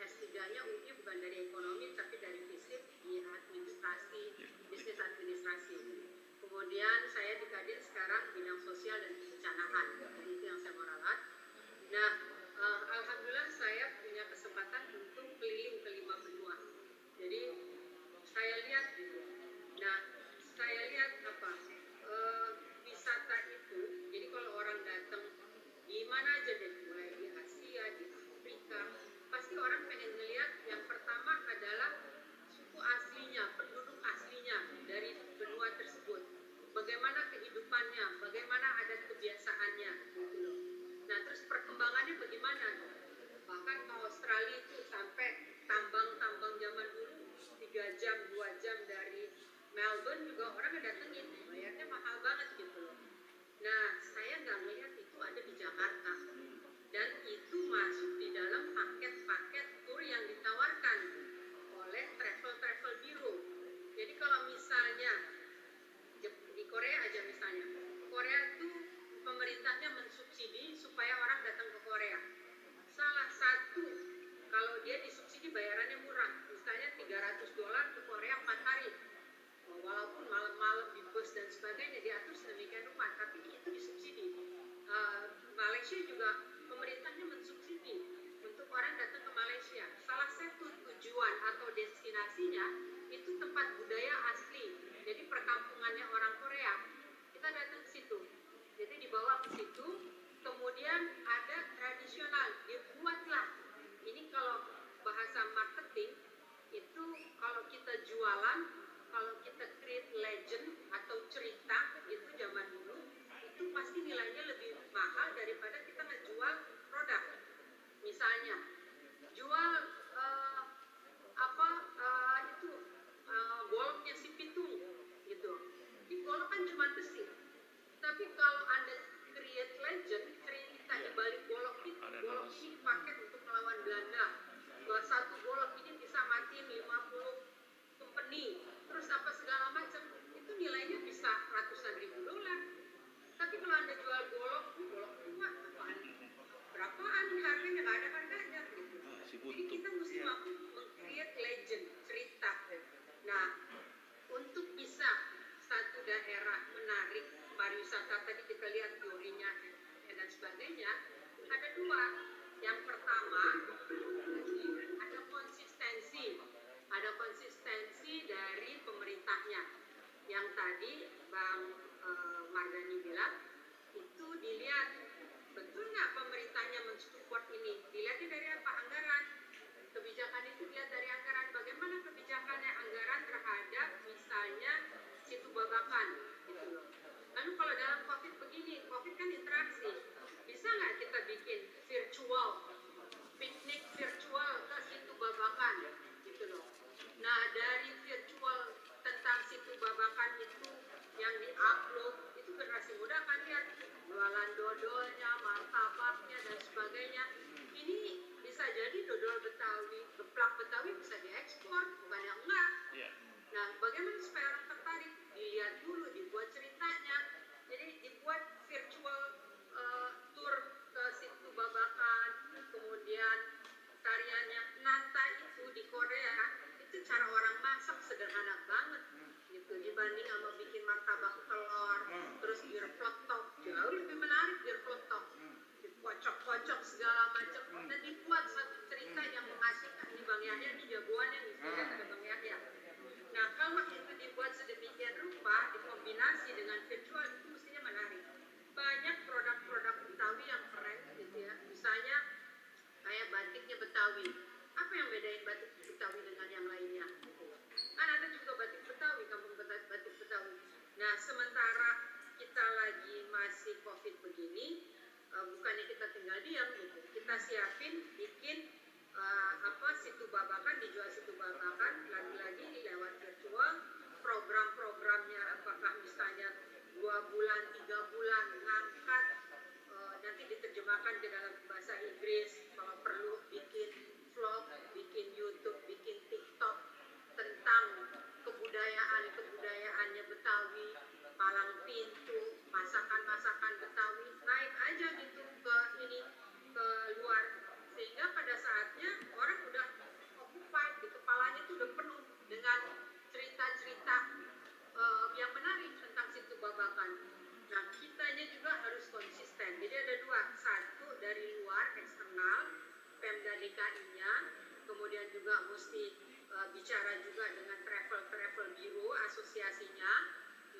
S3-nya UI bukan dari ekonomi tapi dari fisip di administrasi, bisnis administrasi. Kemudian saya di Kadin sekarang bidang sosial dan kebencanaan. Itu yang saya moralat. Nah, alhamdulillah saya punya kesempatan untuk keliling ke 5 benua. Jadi saya lihat gitu. Nah, saya lihat apa? Wisata itu. Jadi kalau orang datang di mana aja deh, mulai di Asia, di Afrika, pasti orang pengen melihat yang pertama adalah suku aslinya, penduduk aslinya dari benua tersebut. Bagaimana kehidupannya, bagaimana adat kebiasaannya, gitu loh. Nah, terus perkembangannya bagaimana? Bahkan ke Australia itu sampai tambang-tambang zaman dulu 3 jam, 2 jam dari Melbourne juga orang datengin, bayarnya mahal banget gitu loh. Nah, saya nggak melihat itu ada di Jakarta. Dan itu masuk di dalam paket-paket tur yang ditawarkan oleh travel bureau. Jadi kalau misalnya di Korea aja misalnya, Korea itu pemerintahnya mensubsidi supaya orang datang ke Korea. Salah satu kalau dia disubsidi bayarannya murah, misalnya $300 ke Korea 4 hari. Walaupun malam-malam di bus dan sebagainya diatur sedemikian rupa, tapi itu disubsidi. Malaysia juga pemerintahnya mensubsidi untuk orang datang ke Malaysia. Salah satu tujuan atau destinasinya itu tempat budaya asli. Jadi perkampungannya orang Korea. Kita datang ke situ. Jadi dibawa ke situ. Kemudian ada tradisional. Dibuatlah. Ini kalau bahasa marketing itu kalau kita jualan, kalau kita create legend atau cerita itu zaman dulu itu pasti nilainya lebih mahal daripada kita ngejual produk. Misalnya jual goloknya si pitung gitu. Di golok kan cuma besi. Tapi kalau Anda create legend, cerita di balik golok ini dipakai untuk melawan Belanda. Bahwa satu golok ini bisa matiin 50 company, terus apa segala macam, itu nilainya bisa ratusan ribu dolar. Tapi kalau Anda jual golok tua, berapaan harganya, nggak ada harganya gitu. Jadi kita mesti mampu meng-create legend, cerita. Nah, untuk bisa satu daerah menarik pariwisata, tadi kita lihat teorinya dan sebagainya, ada 2. Yang pertama, ada konsistensi dari pemerintahnya. Yang tadi Bang Mardhani bilang, itu dilihat betul nggak pemerintahnya mensupport ini. Dilihatnya dari apa? Anggaran. Kebijakan itu dilihat dari anggaran. Bagaimana kebijakannya anggaran terhadap misalnya situ babakan gitu loh. Lalu kalau dalam COVID begini, COVID kan interaksi. Bisa nggak kita bikin virtual, piknik virtual ke situ babakan gitu loh. Nah, dari virtual tentang situ babakan itu yang di-upload, itu generasi muda kan lihat jualan dodolnya, martabaknya dan sebagainya. Ini bisa jadi dodol Betawi, geplak Betawi bisa diekspor, bukan yang enggak. Nah, bagaimana supaya orang tertarik? Dilihat Yahya ini jagoannya nih, saya lihat ada Bang Yahya. Nah, kalau itu dibuat sedemikian rupa, dikombinasi dengan virtual, itu mestinya menarik. Banyak produk-produk Betawi yang keren gitu ya. Misalnya kayak batiknya Betawi. Apa yang bedain batik Betawi dengan yang lainnya? Kan ada juga batik Betawi, kampung batik Betawi. Nah, sementara kita lagi masih COVID begini, bukannya kita tinggal diam gitu. Kita siapin, bikin situ babakan, dijual situ babakan, lagi-lagi lewat virtual, program-programnya apakah misalnya 2 bulan, 3 bulan, ngangkat, nanti diterjemahkan ke dalam bahasa Inggris, kalau perlu bikin vlog, bikin YouTube, bikin TikTok tentang kebudayaan-kebudayaannya Betawi, palang pintu, masakan-masakan Betawi, naik aja gitu ke luar, sehingga pada saatnya orang udah occupied di kepalanya tuh udah penuh dengan cerita-cerita yang menarik tentang situ babakan. Nah, kitanya juga harus konsisten. Jadi ada dua, satu dari luar eksternal, Pemda DKI-nya, kemudian juga mesti bicara juga dengan travel bureau asosiasinya,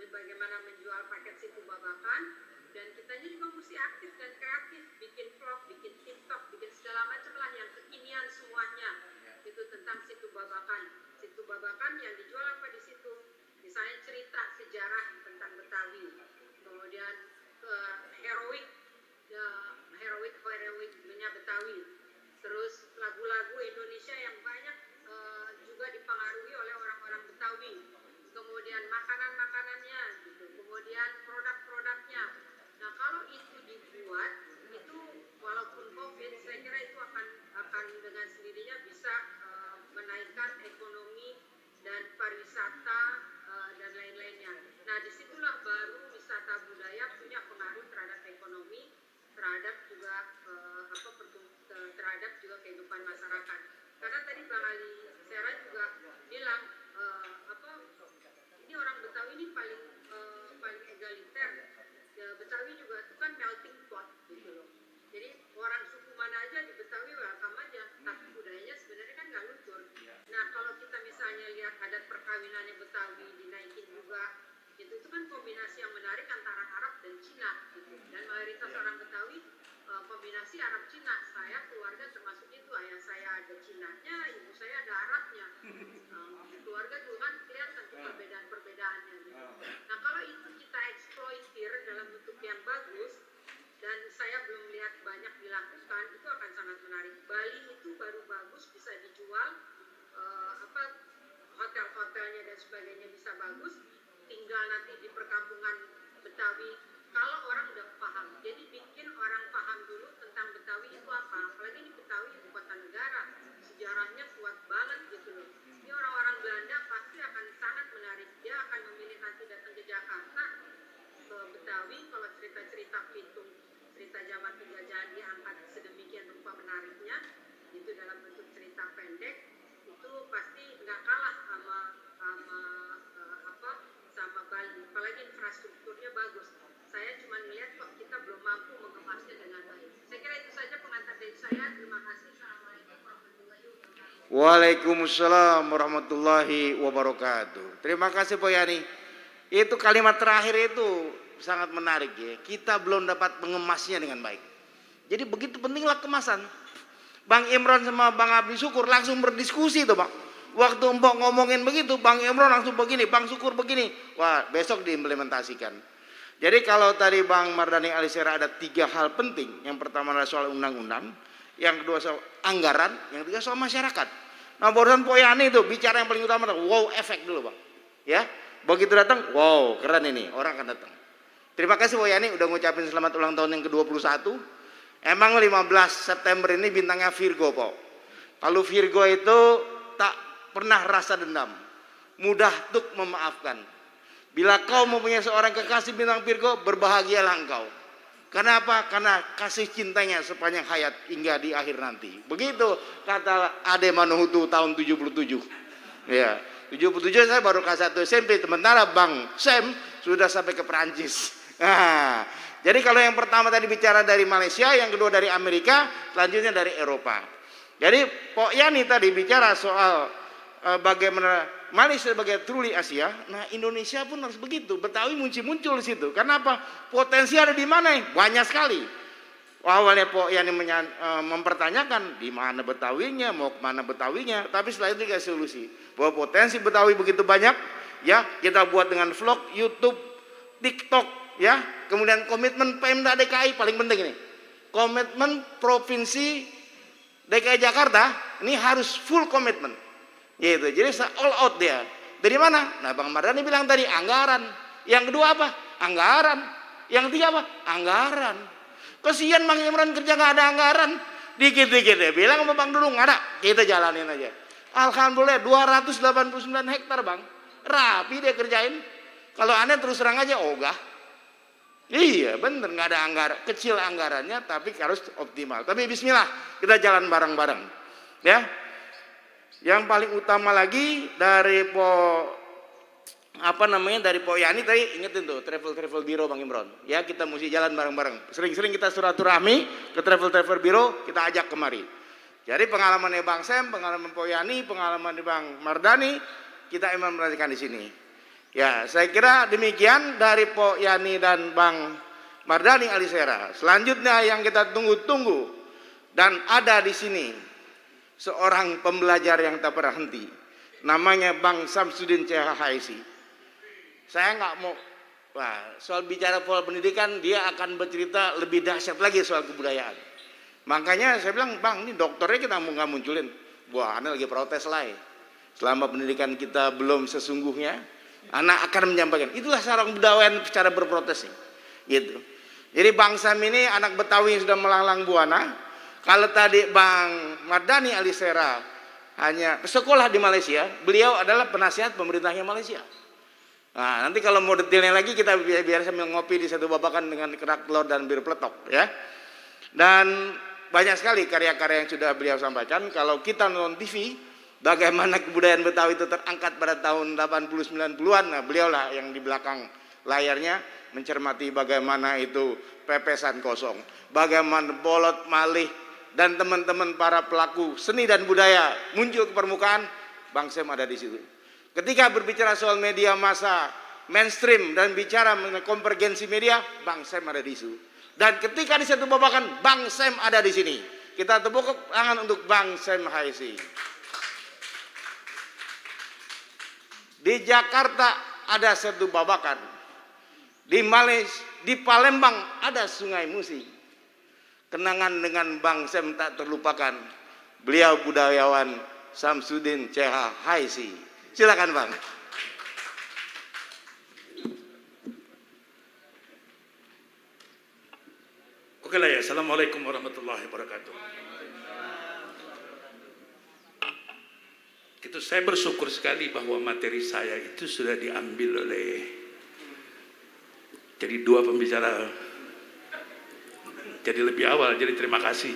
bagaimana menjual paket situ babakan, dan kitanya juga mesti aktif dan kreatif, bikin vlog, bikin TikTok, bikin segala macam lah yang kekinian semuanya, itu tentang situ babakan yang dijual apa di situ, misalnya cerita sejarah tentang Betawi, kemudian heroiknya Betawi, terus lagu-lagu Indonesia yang banyak juga dipengaruhi oleh orang-orang Betawi, kemudian makanan-makanannya gitu, kemudian produk-produknya. Nah, kalau itu dibuat, itu walaupun COVID, saya kira itu akan dengan sendirinya bisa menaikkan ekonomi dan pariwisata dan lain-lainnya. Nah, disitulah baru wisata budaya punya pengaruh terhadap ekonomi, terhadap juga terhadap juga kehidupan masyarakat. Karena tadi Bang Ali Sera juga bilang ini orang Betawi ini paling egaliter. Ya, Betawi juga itu kan melting pot gitu loh. Jadi orang suku mana aja di Betawi welcome aja, tapi budayanya sebenarnya kan nggak luntur. Nah, kalau kita misalnya lihat adat perkawinannya Betawi dinaikin juga, itu kan kombinasi yang menarik antara Arab dan Cina gitu. Dan mayoritas orang Betawi kombinasi Arab Cina. Saya keluarga termasuk itu, ayah saya ada Cinanya, ibu saya ada Arabnya. Keluarga juga kan kelihatan perbedaan-perbedaannya gitu. Nah, kalau itu kita eksploitir dalam bentuk yang bagus, dan saya belum lihat banyak dilakukan, itu akan sangat menarik. Bali itu baru bagus bisa dijual, hotel-hotelnya dan sebagainya bisa bagus, tinggal nanti di perkampungan Betawi kalau orang udah paham. Jadi bikin orang paham dulu tentang Betawi itu apa, apalagi di Betawi ibu kota negara, sejarahnya kuat banget gitu loh. Ini orang-orang Belanda pasti akan sangat menarik, dia akan memilih nanti datang ke Jakarta, ke Betawi, kalau cerita-cerita Pitung, cerita zaman penjajahan diangkat sedemikian rupa menariknya, itu dalam bentuk cerita pendek, itu pasti nggak kalah sama Bali, apalagi infrastrukturnya bagus. Saya cuma melihat kok kita belum mampu mengemasnya dengan baik. Saya kira itu saja pengantar dari saya. Terima kasih. Assalamualaikum warahmatullahi wabarakatuh. Waalaikumsalam warahmatullahi wabarakatuh. Terima kasih Po Yani. Itu kalimat terakhir itu sangat menarik ya. Kita belum dapat mengemasnya dengan baik. Jadi begitu pentinglah kemasan. Bang Imron sama Bang Abdi Syukur langsung berdiskusi tuh Bang. Waktu Mbok ngomongin begitu, Bang Imron langsung begini, Bang Syukur begini. Wah, besok diimplementasikan. Jadi kalau tadi Bang Mardhani Alisera ada 3 hal penting. Yang pertama adalah soal undang-undang, yang kedua soal anggaran, yang ketiga soal masyarakat. Nah, barusan Po Yani itu bicara yang paling utama adalah wow efek dulu Bang. Ya, begitu datang, wow keren ini, orang akan datang. Terima kasih Po Yani udah ngucapin selamat ulang tahun yang ke-21. Emang 15 September ini bintangnya Virgo Po. Kalau Virgo itu tak pernah rasa dendam, mudah untuk memaafkan. Bila kau mempunyai seorang kekasih bintang Virgo, berbahagialah engkau. Kenapa? Karena kasih cintanya sepanjang hayat hingga di akhir nanti. Begitu kata Ade Manuhutu tahun 77. Ya, 77 saya baru kelas 1 SMP, sementara Bang Sam sudah sampai ke Perancis. Nah, jadi kalau yang pertama tadi bicara dari Malaysia, yang kedua dari Amerika, selanjutnya dari Eropa. Jadi Pok Yani tadi bicara soal bagaimana Malaysia sebagai truly Asia, nah Indonesia pun harus begitu. Betawi muncul di situ. Karena apa? Potensi ada di mana? Banyak sekali. Awalnya Pok Yani mempertanyakan di mana Betawinya, mau kemana Betawinya, tapi setelah itu dikasih solusi bahwa potensi Betawi begitu banyak, ya kita buat dengan vlog, YouTube, TikTok, ya. Kemudian komitmen Pemda DKI paling penting ini, komitmen provinsi DKI Jakarta ini harus full komitmen, yaitu jadi all out dia. Dari mana? Nah Bang Mardhani bilang tadi anggaran. Yang kedua apa? Anggaran. Yang ketiga apa? Anggaran. Kesian Bang Imran kerja nggak ada anggaran. Dikit-dikit dia bilang sama Bang Dulu nggak ada. Kita jalanin aja. Alhamdulillah 289 hektar Bang. Rapi dia kerjain. Kalau aneh terus terang aja ogah. Iya bener nggak ada anggaran. Kecil anggarannya tapi harus optimal. Tapi bismillah kita jalan bareng-bareng. Ya. Yang paling utama lagi dari dari Pok Yani tadi ingetin tuh travel biro Bang Imron. Ya kita mesti jalan bareng-bareng. Sering-sering kita silaturahmi ke travel biro, kita ajak kemari. Jadi pengalamannya Bang Sem, pengalaman Pok Yani, pengalaman di Bang Mardhani, kita emang merasakan di sini. Ya, saya kira demikian dari Pok Yani dan Bang Mardhani Alisera. Selanjutnya yang kita tunggu-tunggu dan ada di sini seorang pembelajar yang tak pernah henti. Namanya Bang Samsudin CHHIC. Saya nggak mau, soal bicara pola pendidikan, dia akan bercerita lebih dahsyat lagi soal kebudayaan. Makanya saya bilang, Bang, ini dokternya kita nggak munculin. Wah, Anda lagi protes lah. Selama pendidikan kita belum sesungguhnya, anak akan menyampaikan. Itulah cara kebudayaan, cara berprotes. Gitu. Jadi Bang Sam ini anak Betawi yang sudah melanglang buana. Kalau tadi Bang Mardhani Alisera hanya sekolah di Malaysia, beliau adalah penasihat pemerintahnya Malaysia. Nah, nanti kalau mau detailnya lagi kita biar sambil ngopi di satu babakan dengan kerak telur dan bir peletok ya. Dan banyak sekali karya-karya yang sudah beliau sampaikan. Kalau kita nonton TV, bagaimana kebudayaan Betawi itu terangkat pada tahun 80-90-an. Nah, beliaulah yang di belakang layarnya mencermati bagaimana itu pepesan kosong, bagaimana bolot malih dan teman-teman para pelaku seni dan budaya muncul ke permukaan. Bang Sem ada di situ. Ketika berbicara soal media massa mainstream dan bicara mengenai konvergensi media, Bang Sem ada di situ. Dan ketika di satu babakan, Bang Sem ada di sini. Kita tepuk tangan untuk Bang Sem HIC. Di Jakarta ada satu babakan. Di Malaysia, di Palembang ada Sungai Musi. Kenangan dengan Bang Sem tak terlupakan. Beliau budayawan Samsudin CHHIC. Silakan Bang. Oke lah ya, Assalamualaikum warahmatullahi wabarakatuh. Saya bersyukur sekali bahwa materi saya itu sudah diambil oleh jadi dua pembicara. Jadi lebih awal, jadi terima kasih.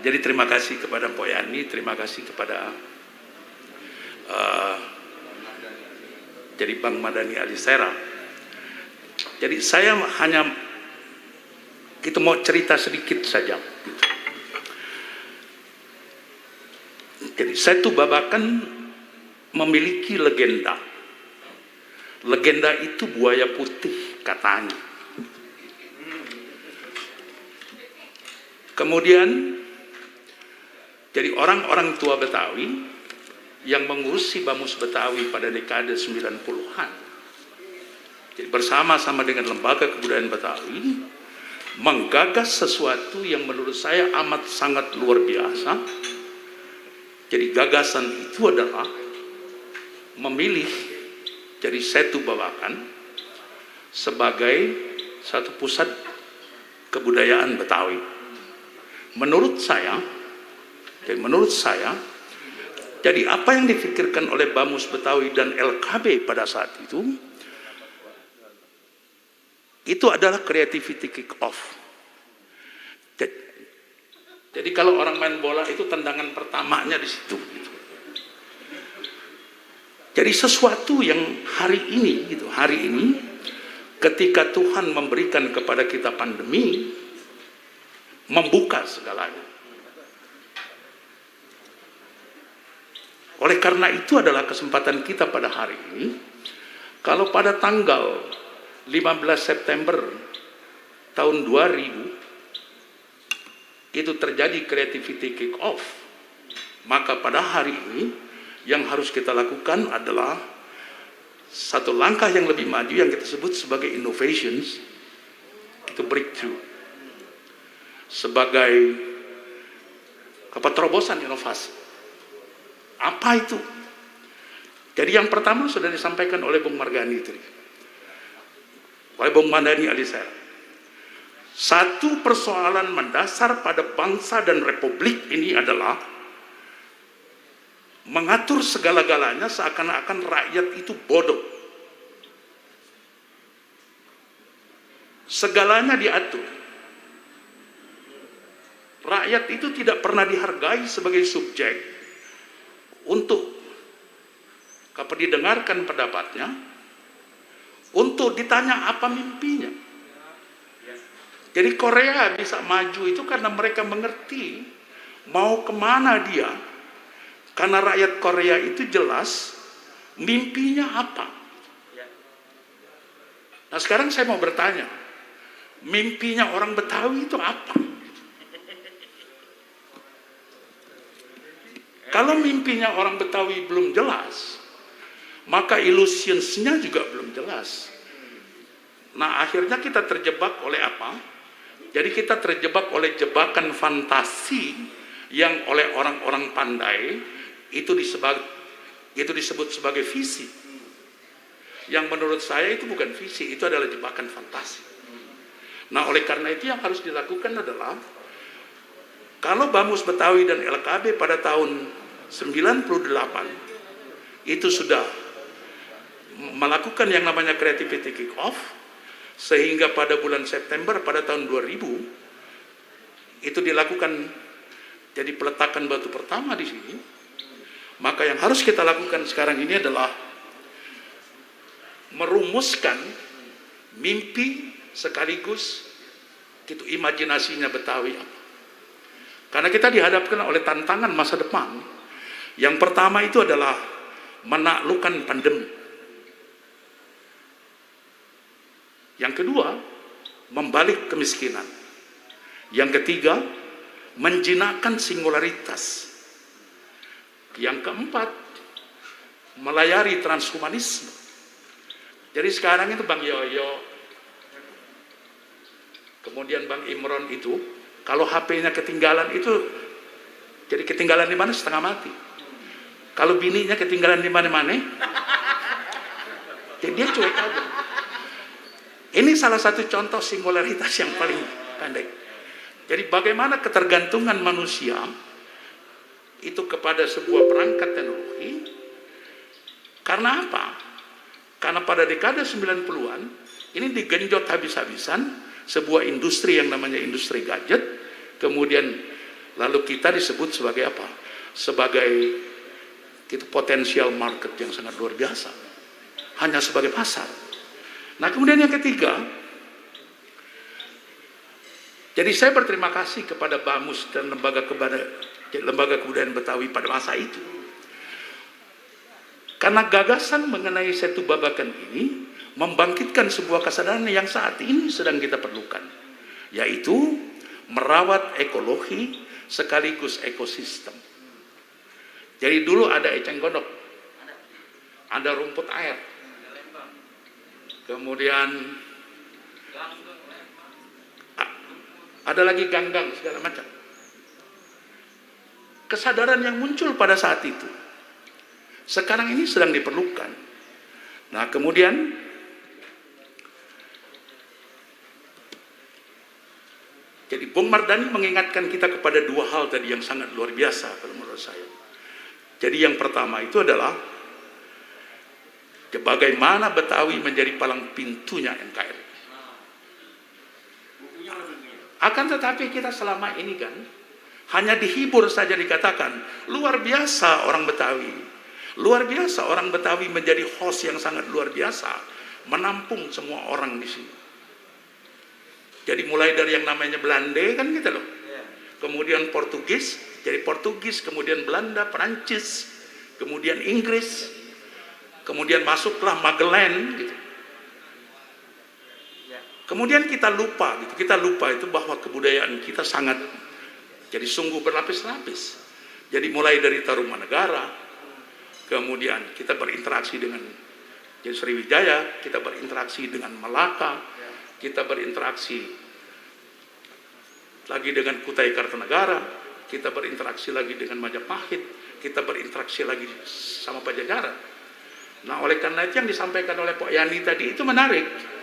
Jadi terima kasih kepada Pok Yani, terima kasih kepada jadi Bang Mardhani Alisera. Jadi saya hanya kita mau cerita sedikit saja. Jadi Setu Babakan memiliki legenda. Legenda itu buaya putih katanya. Kemudian jadi orang-orang tua Betawi yang mengurusi Bamus Betawi pada dekade 90-an. Jadi bersama-sama dengan Lembaga Kebudayaan Betawi menggagas sesuatu yang menurut saya amat sangat luar biasa. Jadi gagasan itu adalah memilih jadi Setu Babakan sebagai satu pusat kebudayaan Betawi. Menurut saya, jadi apa yang difikirkan oleh Bamus Betawi dan LKB pada saat itu adalah creativity kick off. Jadi kalau orang main bola itu tendangan pertamanya di situ. Jadi sesuatu yang hari ini ketika Tuhan memberikan kepada kita pandemi, membuka segalanya. Oleh karena itu adalah kesempatan kita pada hari ini, kalau pada tanggal 15 September tahun 2000 itu terjadi creativity kick off, maka pada hari ini yang harus kita lakukan adalah satu langkah yang lebih maju yang kita sebut sebagai innovations, itu breakthrough, sebagai terobosan inovasi. Apa itu? Jadi yang pertama sudah disampaikan oleh Bung Margani itu, oleh Bung Mandani Alisera. Satu persoalan mendasar pada bangsa dan republik ini adalah mengatur segala-galanya seakan-akan rakyat itu bodoh. Segalanya diatur. Rakyat itu tidak pernah dihargai sebagai subjek untuk didengarkan pendapatnya, untuk ditanya apa mimpinya. Jadi Korea bisa maju itu karena mereka mengerti mau kemana dia, karena rakyat Korea itu jelas mimpinya apa. Nah sekarang saya mau bertanya, mimpinya orang Betawi itu apa? Kalau mimpinya orang Betawi belum jelas, maka illusions-nya juga belum jelas. Nah, akhirnya kita terjebak oleh apa? Jadi kita terjebak oleh jebakan fantasi yang oleh orang-orang pandai itu disebut sebagai visi. Yang menurut saya itu bukan visi, itu adalah jebakan fantasi. Nah, oleh karena itu yang harus dilakukan adalah kalau Bamus Betawi dan LKB pada tahun 98 itu sudah melakukan yang namanya creativity kick off, sehingga pada bulan September pada tahun 2000 itu dilakukan jadi peletakan batu pertama di sini. Maka yang harus kita lakukan sekarang ini adalah merumuskan mimpi sekaligus itu imajinasinya Betawi apa. Karena kita dihadapkan oleh tantangan masa depan. Yang pertama itu adalah menaklukkan pandemi. Yang kedua, membalik kemiskinan. Yang ketiga, menjinakkan singularitas. Yang keempat, melayari transhumanisme. Jadi sekarang itu Bang Yoyo, kemudian Bang Imron itu, kalau HP-nya ketinggalan itu, jadi ketinggalan di mana setengah mati. Kalau bininya ketinggalan di mana-mana, jadi dia cuek aja. Ini salah satu contoh singularitas yang paling pendek. Jadi bagaimana ketergantungan manusia itu kepada sebuah perangkat teknologi. Karena apa? Karena pada dekade 90-an ini digenjot habis-habisan sebuah industri yang namanya industri gadget. Kemudian lalu kita disebut sebagai apa? Sebagai itu potensial market yang sangat luar biasa. Hanya sebagai pasar. Nah kemudian yang ketiga, jadi saya berterima kasih kepada Bamus dan Lembaga Kebudayaan Betawi pada masa itu. Karena gagasan mengenai Setu Babakan ini membangkitkan sebuah kesadaran yang saat ini sedang kita perlukan. Yaitu merawat ekologi sekaligus ekosistem. Jadi dulu ada eceng gondok, ada rumput air, kemudian ada lagi ganggang segala macam. Kesadaran yang muncul pada saat itu, sekarang ini sedang diperlukan. Nah kemudian jadi Bung Mardani mengingatkan kita kepada dua hal tadi yang sangat luar biasa kalau menurut saya. Jadi yang pertama itu adalah bagaimana Betawi menjadi palang pintunya NKRI. Akan tetapi kita selama ini kan hanya dihibur saja dikatakan luar biasa orang Betawi. Luar biasa orang Betawi menjadi host yang sangat luar biasa, menampung semua orang di sini. Jadi mulai dari yang namanya Belanda kan gitu loh. Kemudian Portugis, jadi Portugis, kemudian Belanda, Perancis, kemudian Inggris, kemudian masuklah Magellan gitu. Kemudian kita lupa itu bahwa kebudayaan kita sangat jadi sungguh berlapis-lapis. Jadi mulai dari Tarumanegara, kemudian kita berinteraksi dengan jadi Sriwijaya, kita berinteraksi dengan Malaka, kita berinteraksi lagi dengan Kutai Kartanegara, kita berinteraksi lagi dengan Majapahit, kita berinteraksi lagi sama Pajajaran. Nah, oleh karena itu yang disampaikan oleh Pak Yani tadi itu menarik.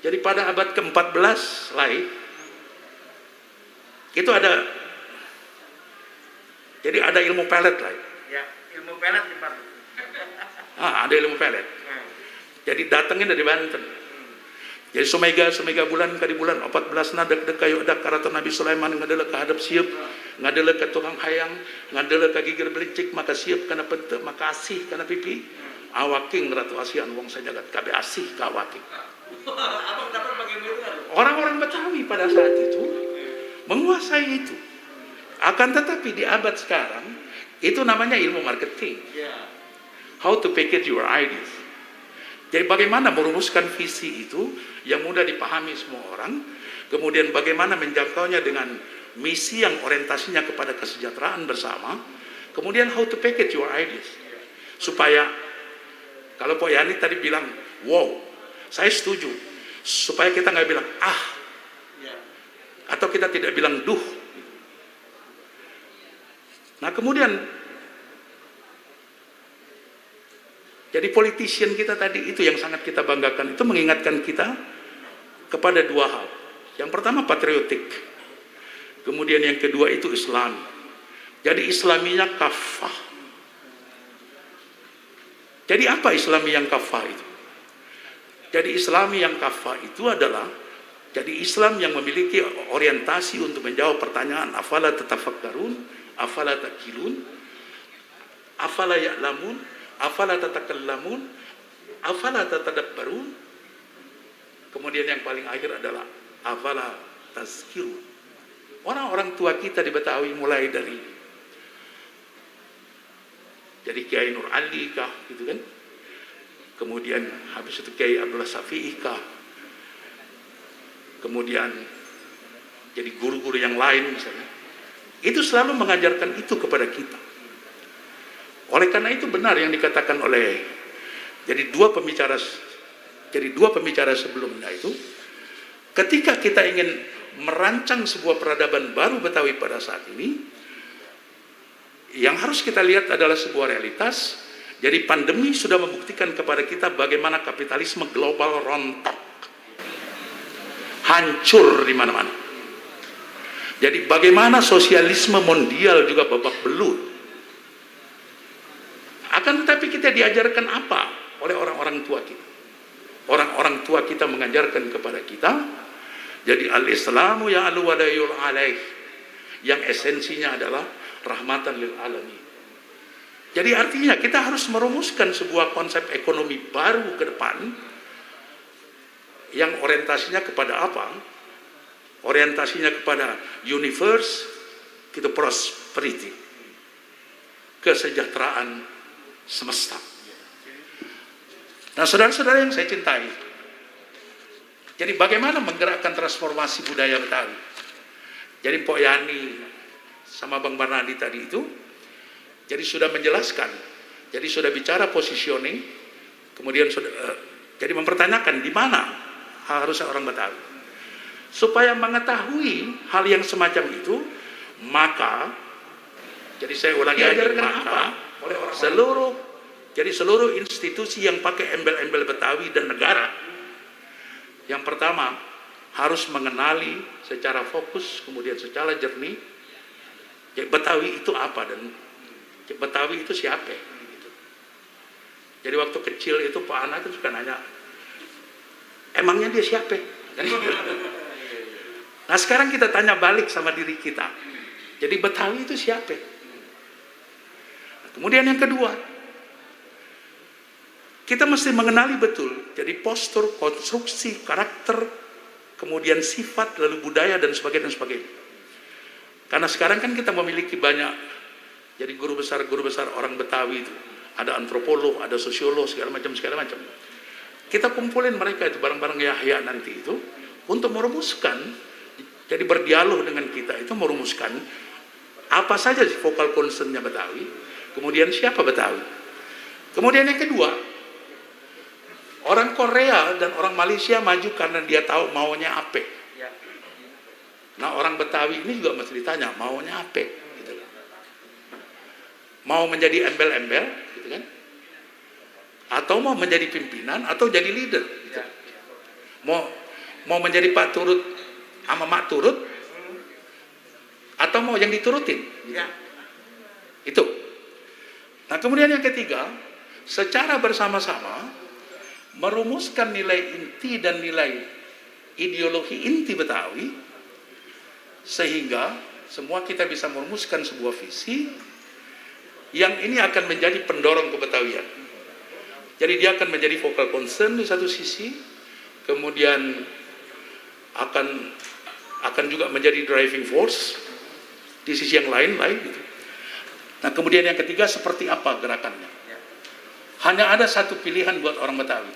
Jadi pada abad ke-14 itu ada ilmu pelet lah. Ya, ilmu pelet di Pak. Ada ilmu pelet. Jadi datangnya dari Banten. Jadi sumega bulan kadi bulan 14 na dek kayu dak karaton Nabi Sulaiman ngadele ka hadap sieup, ngadele ka tukang hayang, ngadele ka gigir belicik maka sieup kana pente maka asih kana pipi. Awaking Ratu Asian wong sajagat kabeh asih ka awaking. Abang dapat bagaimana itu? Orang-orang Betawi pada saat itu menguasai itu. Akan tetapi di abad sekarang itu namanya ilmu marketing. How to package your ideas. Jadi bagaimana merumuskan visi itu yang mudah dipahami semua orang, kemudian bagaimana menjangkaunya dengan misi yang orientasinya kepada kesejahteraan bersama, kemudian how to package your ideas. Supaya kalau Pak Yani tadi bilang, wow, saya setuju. Supaya kita nggak bilang atau kita tidak bilang duh. Nah kemudian jadi politician kita tadi itu yang sangat kita banggakan, itu mengingatkan kita kepada dua hal. Yang pertama patriotik, kemudian yang kedua itu Islam. Jadi Islaminya kafah. Jadi apa Islami yang kafah itu? Jadi Islami yang kafah itu adalah jadi Islam yang memiliki orientasi untuk menjawab pertanyaan afala tatafakkarun, afala takilun, afala ya'lamun, afala tatakallamun, afala tatadabbarun. Kemudian yang paling akhir adalah afala tazkirun. Orang-orang tua kita di Betawi mulai dari jadi Kiai Nur Ali kah gitu kan. Kemudian habis itu Kiai Abdullah Syafi'i kah. Kemudian jadi guru-guru yang lain misalnya. Itu selalu mengajarkan itu kepada kita. Oleh karena itu benar yang dikatakan oleh dua pembicara sebelumnya itu, ketika kita ingin merancang sebuah peradaban baru Betawi pada saat ini, yang harus kita lihat adalah sebuah realitas. Jadi pandemi sudah membuktikan kepada kita bagaimana kapitalisme global rontok, hancur di mana-mana. Jadi bagaimana sosialisme mondial juga babak belur. Akan tetapi kita diajarkan apa oleh orang-orang tua kita? Orang-orang tua kita mengajarkan kepada kita, jadi al-Islamu ya al-wadayul alaih, yang esensinya adalah rahmatan lil alamin. Jadi artinya kita harus merumuskan sebuah konsep ekonomi baru ke depan yang orientasinya kepada apa? Orientasinya kepada universe, itu prosperity, kesejahteraan semesta. Nah, saudara-saudara yang saya cintai, jadi bagaimana menggerakkan transformasi budaya Betawi? Jadi Pak Yani sama Bang Barnadi tadi itu jadi sudah menjelaskan, jadi sudah bicara positioning, kemudian sudah jadi mempertanyakan di mana harusnya orang Betawi. Supaya mengetahui hal yang semacam itu, maka jadi saya ulangi ajarkan apa oleh orang seluruh institusi yang pakai embel-embel Betawi dan negara. Yang pertama harus mengenali secara fokus, kemudian secara jernih, ya, Betawi itu apa dan Betawi itu siapa? Jadi waktu kecil itu Pak Ana itu suka nanya, emangnya dia siapa? Nah sekarang kita tanya balik sama diri kita, jadi Betawi itu siapa? Kemudian yang kedua, kita mesti mengenali betul, jadi postur, konstruksi, karakter, kemudian sifat, lalu budaya dan sebagainya dan sebagainya. Karena sekarang kan kita memiliki banyak Jadi guru besar orang Betawi itu, ada antropolog, ada sosiolog, segala macam. Kita kumpulin mereka itu bareng-bareng Yahya nanti itu untuk merumuskan, jadi berdialog dengan kita itu merumuskan apa saja sih vokal concernnya Betawi, kemudian siapa Betawi. Kemudian yang kedua, orang Korea dan orang Malaysia maju karena dia tahu maunya apa. Nah orang Betawi ini juga mesti ditanya maunya apa. Gitu. Mau menjadi embel-embel, gitu kan? Atau mau menjadi pimpinan atau jadi leader. Gitu. Mau menjadi Pak Turut sama Mak Turut atau mau yang diturutin. Gitu. Itu. Nah kemudian yang ketiga, secara bersama-sama merumuskan nilai inti dan nilai ideologi inti Betawi sehingga semua kita bisa merumuskan sebuah visi yang ini akan menjadi pendorong kebetawian. Jadi dia akan menjadi focal concern di satu sisi, kemudian akan juga menjadi driving force di sisi yang lain gitu. Nah kemudian yang ketiga, seperti apa gerakannya? Hanya ada satu pilihan buat orang Betawi.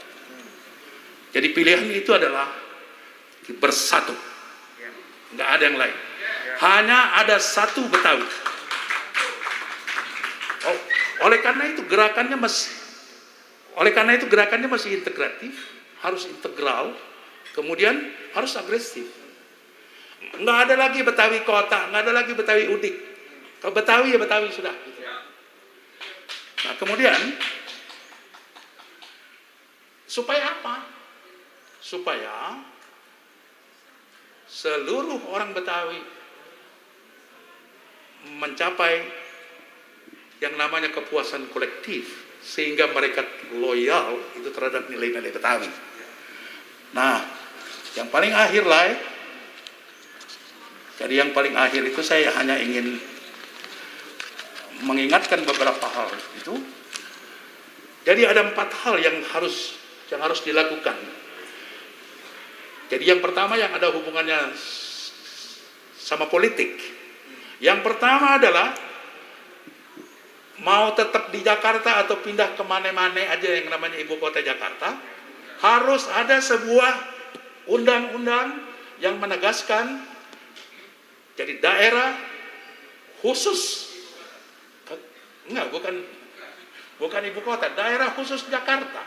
Jadi pilihan itu adalah bersatu. Nggak ada yang lain. Hanya ada satu Betawi. Oleh karena itu gerakannya masih integratif, harus integral, kemudian harus agresif. Nggak ada lagi Betawi kota, nggak ada lagi Betawi udik. Kalau Betawi ya Betawi sudah. Nah kemudian supaya apa? Supaya seluruh orang Betawi mencapai yang namanya kepuasan kolektif sehingga mereka loyal itu terhadap nilai-nilai Betawi. Nah, yang paling akhir lah, jadi yang paling akhir itu saya hanya ingin mengingatkan beberapa hal itu. Jadi ada 4 hal yang harus dilakukan. Jadi yang pertama yang ada hubungannya sama politik. Yang pertama adalah mau tetap di Jakarta atau pindah kemana-mana aja yang namanya ibu kota Jakarta, harus ada sebuah undang-undang yang menegaskan jadi daerah khusus, enggak, bukan ibu kota, daerah khusus Jakarta.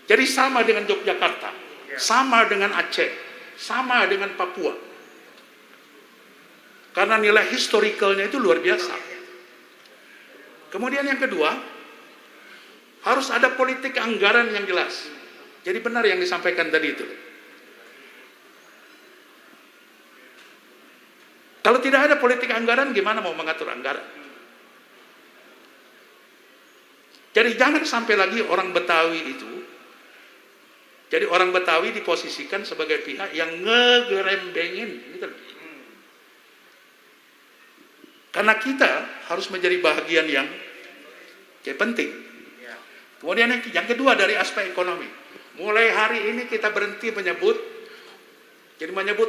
Jadi sama dengan Yogyakarta, sama dengan Aceh, sama dengan Papua. Karena nilai historicalnya itu luar biasa. Kemudian yang kedua, harus ada politik anggaran yang jelas. Jadi benar yang disampaikan tadi itu. Kalau tidak ada politik anggaran, gimana mau mengatur anggaran? Jadi jangan sampai lagi orang Betawi itu, jadi orang Betawi diposisikan sebagai pihak yang ngegerembengin, gitu. Karena kita harus menjadi bahagian yang penting. Kemudian yang kedua dari aspek ekonomi. Mulai hari ini kita berhenti menyebut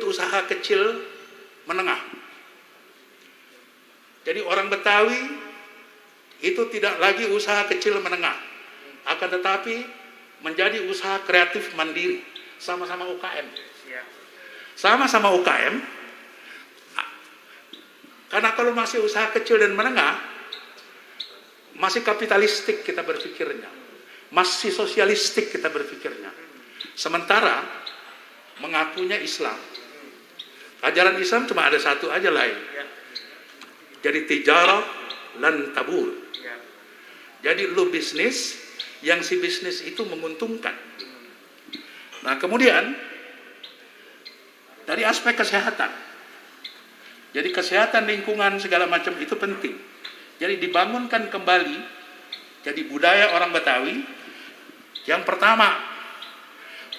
usaha kecil menengah. Jadi orang Betawi itu tidak lagi usaha kecil menengah, akan tetapi menjadi usaha kreatif mandiri, sama-sama UKM. Sama-sama UKM, karena kalau masih usaha kecil dan menengah, masih kapitalistik kita berpikirnya, masih sosialistik kita berpikirnya. Sementara mengakunya Islam, ajaran Islam cuma ada satu aja lain. Jadi tijarah lan tabur. Jadi lu bisnis, yang si bisnis itu menguntungkan. Nah kemudian dari aspek kesehatan, jadi kesehatan lingkungan segala macam itu penting. Jadi dibangunkan kembali jadi budaya orang Betawi. Yang pertama,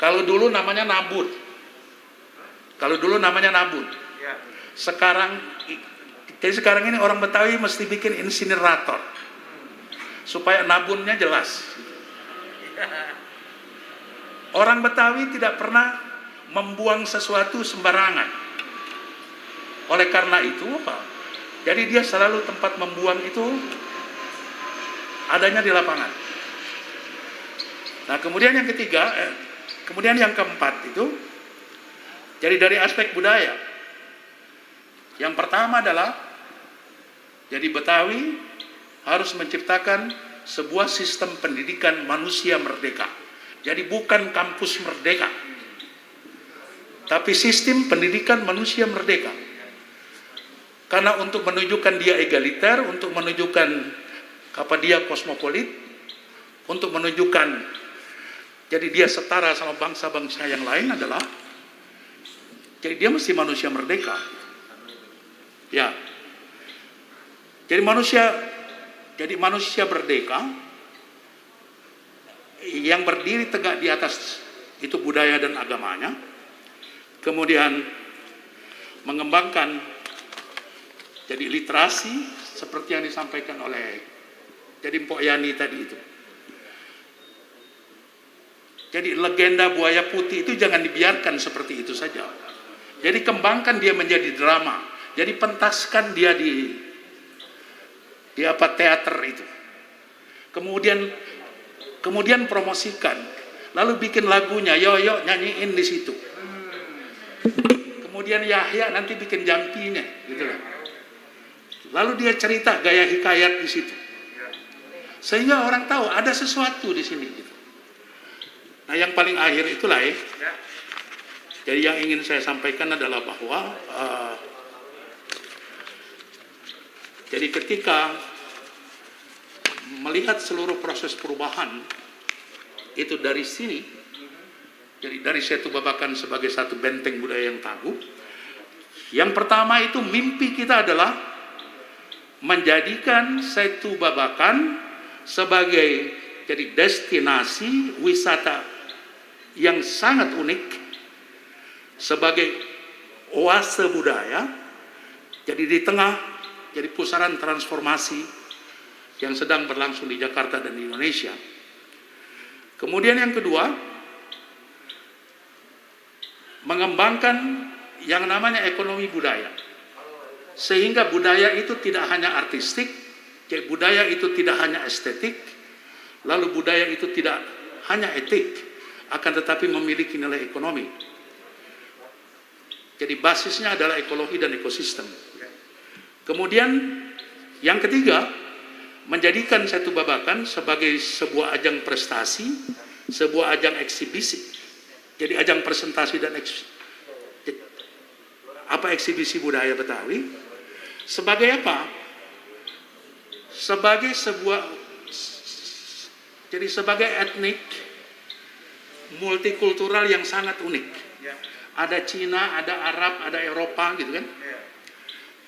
kalau dulu namanya nabut, sekarang ini orang Betawi mesti bikin insinerator supaya nabunnya jelas. Orang Betawi tidak pernah membuang sesuatu sembarangan. Oleh karena itu apa? Jadi dia selalu tempat membuang itu adanya di lapangan. Nah kemudian yang ketiga, kemudian yang keempat itu, jadi dari aspek budaya. Yang pertama adalah, jadi Betawi harus menciptakan sebuah sistem pendidikan manusia merdeka. Jadi bukan kampus merdeka, tapi sistem pendidikan manusia merdeka. Karena untuk menunjukkan dia egaliter, untuk menunjukkan apa dia kosmopolit, untuk menunjukkan jadi dia setara sama bangsa-bangsa yang lain adalah, jadi dia mesti manusia merdeka. Ya, jadi manusia merdeka yang berdiri tegak di atas itu budaya dan agamanya, kemudian mengembangkan jadi literasi seperti yang disampaikan oleh jadi Mpok Yani tadi itu. Jadi legenda buaya putih itu jangan dibiarkan seperti itu saja. Jadi kembangkan dia menjadi drama. Jadi pentaskan dia di apa teater itu. Kemudian promosikan. Lalu bikin lagunya, yo nyanyiin di situ. Kemudian Yahya nanti bikin jampinya, gitu lah. Lalu dia cerita gaya hikayat di situ. Sehingga orang tahu ada sesuatu di sini gitu. Nah, yang paling akhir itulah jadi yang ingin saya sampaikan adalah bahwa jadi ketika melihat seluruh proses perubahan itu dari sini, jadi dari Setu Babakan sebagai satu benteng budaya yang tangguh, yang pertama itu mimpi kita adalah menjadikan Setu Babakan sebagai jadi destinasi wisata yang sangat unik, sebagai oase budaya, jadi di tengah jadi pusaran transformasi yang sedang berlangsung di Jakarta dan di Indonesia. Kemudian yang kedua, mengembangkan yang namanya ekonomi budaya. Sehingga budaya itu tidak hanya artistik, budaya itu tidak hanya estetik, lalu budaya itu tidak hanya etik, akan tetapi memiliki nilai ekonomi. Jadi basisnya adalah ekologi dan ekosistem. Kemudian yang ketiga, menjadikan Setu Babakan sebagai sebuah ajang prestasi, sebuah ajang eksibisi. Jadi ajang presentasi dan eksibisi budaya Betawi. Sebagai apa? Sebagai sebagai etnik multikultural yang sangat unik. Ada Cina, ada Arab, ada Eropa gitu kan.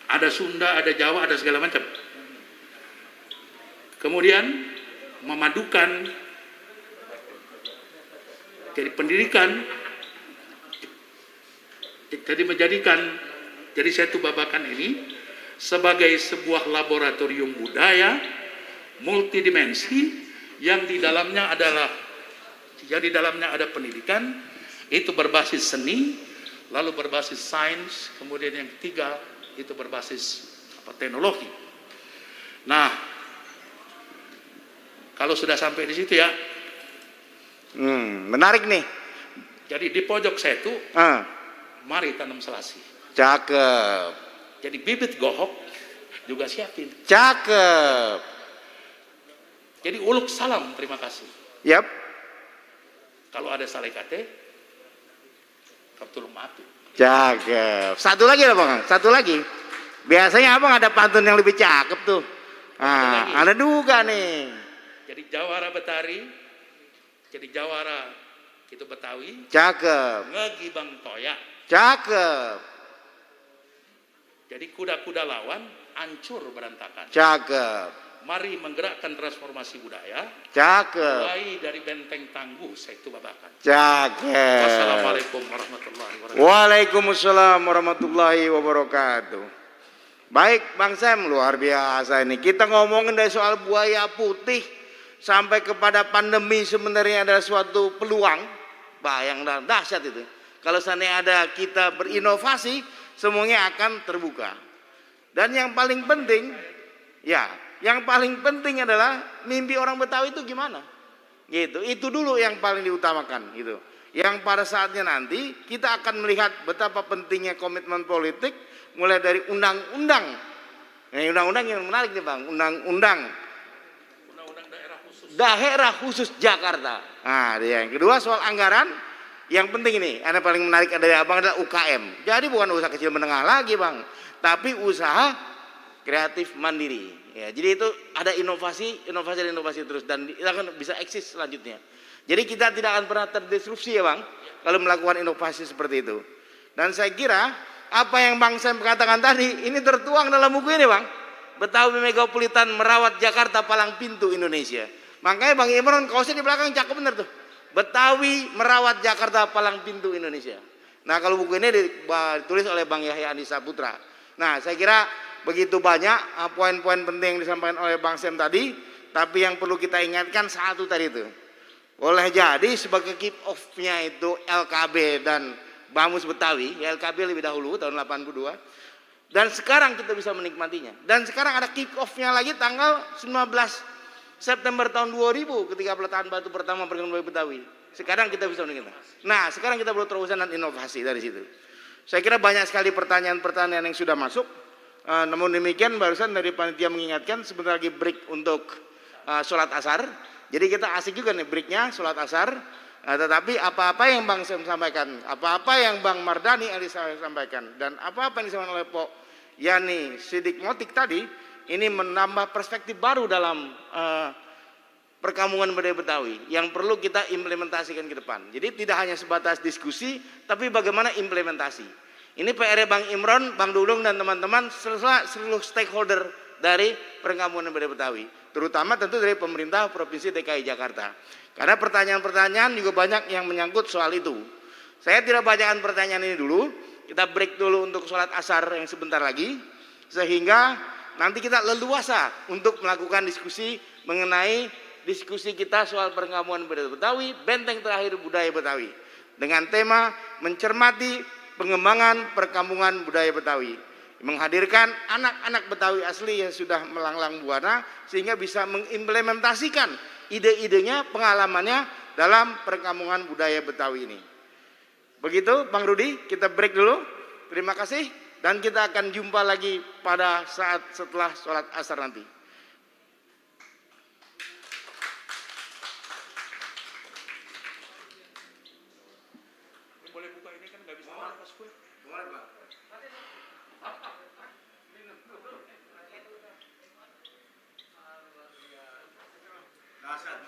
Ada Sunda, ada Jawa, ada segala macam. Kemudian memadukan jadi pendidikan, jadi menjadikan jadi Setu Babakan ini sebagai sebuah laboratorium budaya multidimensi yang di dalamnya adalah, jadi di dalamnya ada pendidikan, itu berbasis seni, lalu berbasis sains, kemudian yang ketiga itu berbasis teknologi. Nah, kalau sudah sampai di situ ya, menarik nih. Jadi di pojok Setu, mari tanam selasi. Cakep. Jadi bibit gohok juga siapin. Cakep. Jadi uluk salam, terima kasih. Yap. Kalau ada salekate, kaptul matu. Cakep. Satu lagi lah Bang, satu lagi. Biasanya Abang ada pantun yang lebih cakep tuh. Nah, ada juga nih. Jadi Jawara Betari, jadi Jawara itu Betawi. Cakep. Ngegibang Toya. Cakep. Jadi kuda-kuda lawan hancur berantakan. Cakep. Mari menggerakkan transformasi budaya. Cakep. Mulai dari benteng tangguh Setu Babakan. Cakep. Wassalamualaikum warahmatullahi wabarakatuh. Waalaikumsalam warahmatullahi wabarakatuh. Baik Bang Sam, luar biasa ini. Kita ngomongin dari soal buaya putih sampai kepada pandemi sebenarnya adalah suatu peluang. Bayang dahsyat itu. Kalau seandainya ada kita berinovasi, semuanya akan terbuka. Dan yang paling penting, yang paling penting adalah mimpi orang Betawi itu gimana? Gitu. Itu dulu yang paling diutamakan gitu. Yang pada saatnya nanti kita akan melihat betapa pentingnya komitmen politik mulai dari undang-undang. Undang-undang yang menarik nih Bang, undang-undang daerah khusus Jakarta. Nah, yang kedua soal anggaran, yang penting ini, yang paling menarik dari Abang adalah UKM. Jadi bukan usaha kecil menengah lagi Bang, tapi usaha kreatif mandiri. Ya, jadi itu ada inovasi terus dan kita akan bisa eksis selanjutnya. Jadi kita tidak akan pernah terdisrupsi ya Bang, kalau melakukan inovasi seperti itu. Dan saya kira apa yang Bang Sam katakan tadi, ini tertuang dalam buku ini Bang. Betawi Megapolitan Merawat Jakarta Palang Pintu Indonesia. Makanya Bang Imron kaosnya di belakang cakep bener tuh. Betawi Merawat Jakarta Palang Pintu Indonesia. Nah kalau buku ini ditulis oleh Bang Yahya Andi Saputra. Nah saya kira begitu banyak poin-poin penting yang disampaikan oleh Bang Sam tadi. Tapi yang perlu kita ingatkan satu tadi itu. Boleh jadi sebagai kick off-nya itu LKB dan Bamus Betawi. Ya, LKB lebih dahulu tahun 82. Dan sekarang kita bisa menikmatinya. Dan sekarang ada kick off-nya lagi tanggal 19 September tahun 2000 ketika peletakan batu pertama perkebunan Betawi. Sekarang kita bisa menikmati. Nah, sekarang kita perlu terobosan dan inovasi dari situ. Saya kira banyak sekali pertanyaan-pertanyaan yang sudah masuk. Namun demikian barusan dari panitia mengingatkan sebentar lagi break untuk sholat asar. Jadi kita asik juga nih breaknya sholat asar. Tetapi apa-apa yang Bang Sam sampaikan, apa-apa yang Bang Mardani sampaikan, dan apa-apa yang disampaikan oleh Pok Yani Sidik Motik tadi, ini menambah perspektif baru dalam perkampungan budaya Betawi yang perlu kita implementasikan ke depan. Jadi tidak hanya sebatas diskusi, tapi bagaimana implementasi. Ini PR Bang Imron, Bang Dudung dan teman-teman seluruh stakeholder dari perkampungan budaya Betawi, terutama tentu dari pemerintah Provinsi DKI Jakarta. Karena pertanyaan-pertanyaan juga banyak yang menyangkut soal itu. Saya tidak bacakan pertanyaan ini dulu, kita break dulu untuk sholat asar yang sebentar lagi, sehingga nanti kita leluasa untuk melakukan diskusi mengenai diskusi kita soal perkampungan budaya Betawi, benteng terakhir budaya Betawi, dengan tema mencermati pengembangan perkampungan budaya Betawi, menghadirkan anak-anak Betawi asli yang sudah melanglang buana sehingga bisa mengimplementasikan ide-idenya, pengalamannya dalam perkampungan budaya Betawi ini. Begitu Bang Rudi, kita break dulu. Terima kasih. Dan kita akan jumpa lagi pada saat setelah sholat asar nanti. Boleh buka ini kan nggak bisa pas gue. Boleh Pak. Dasar,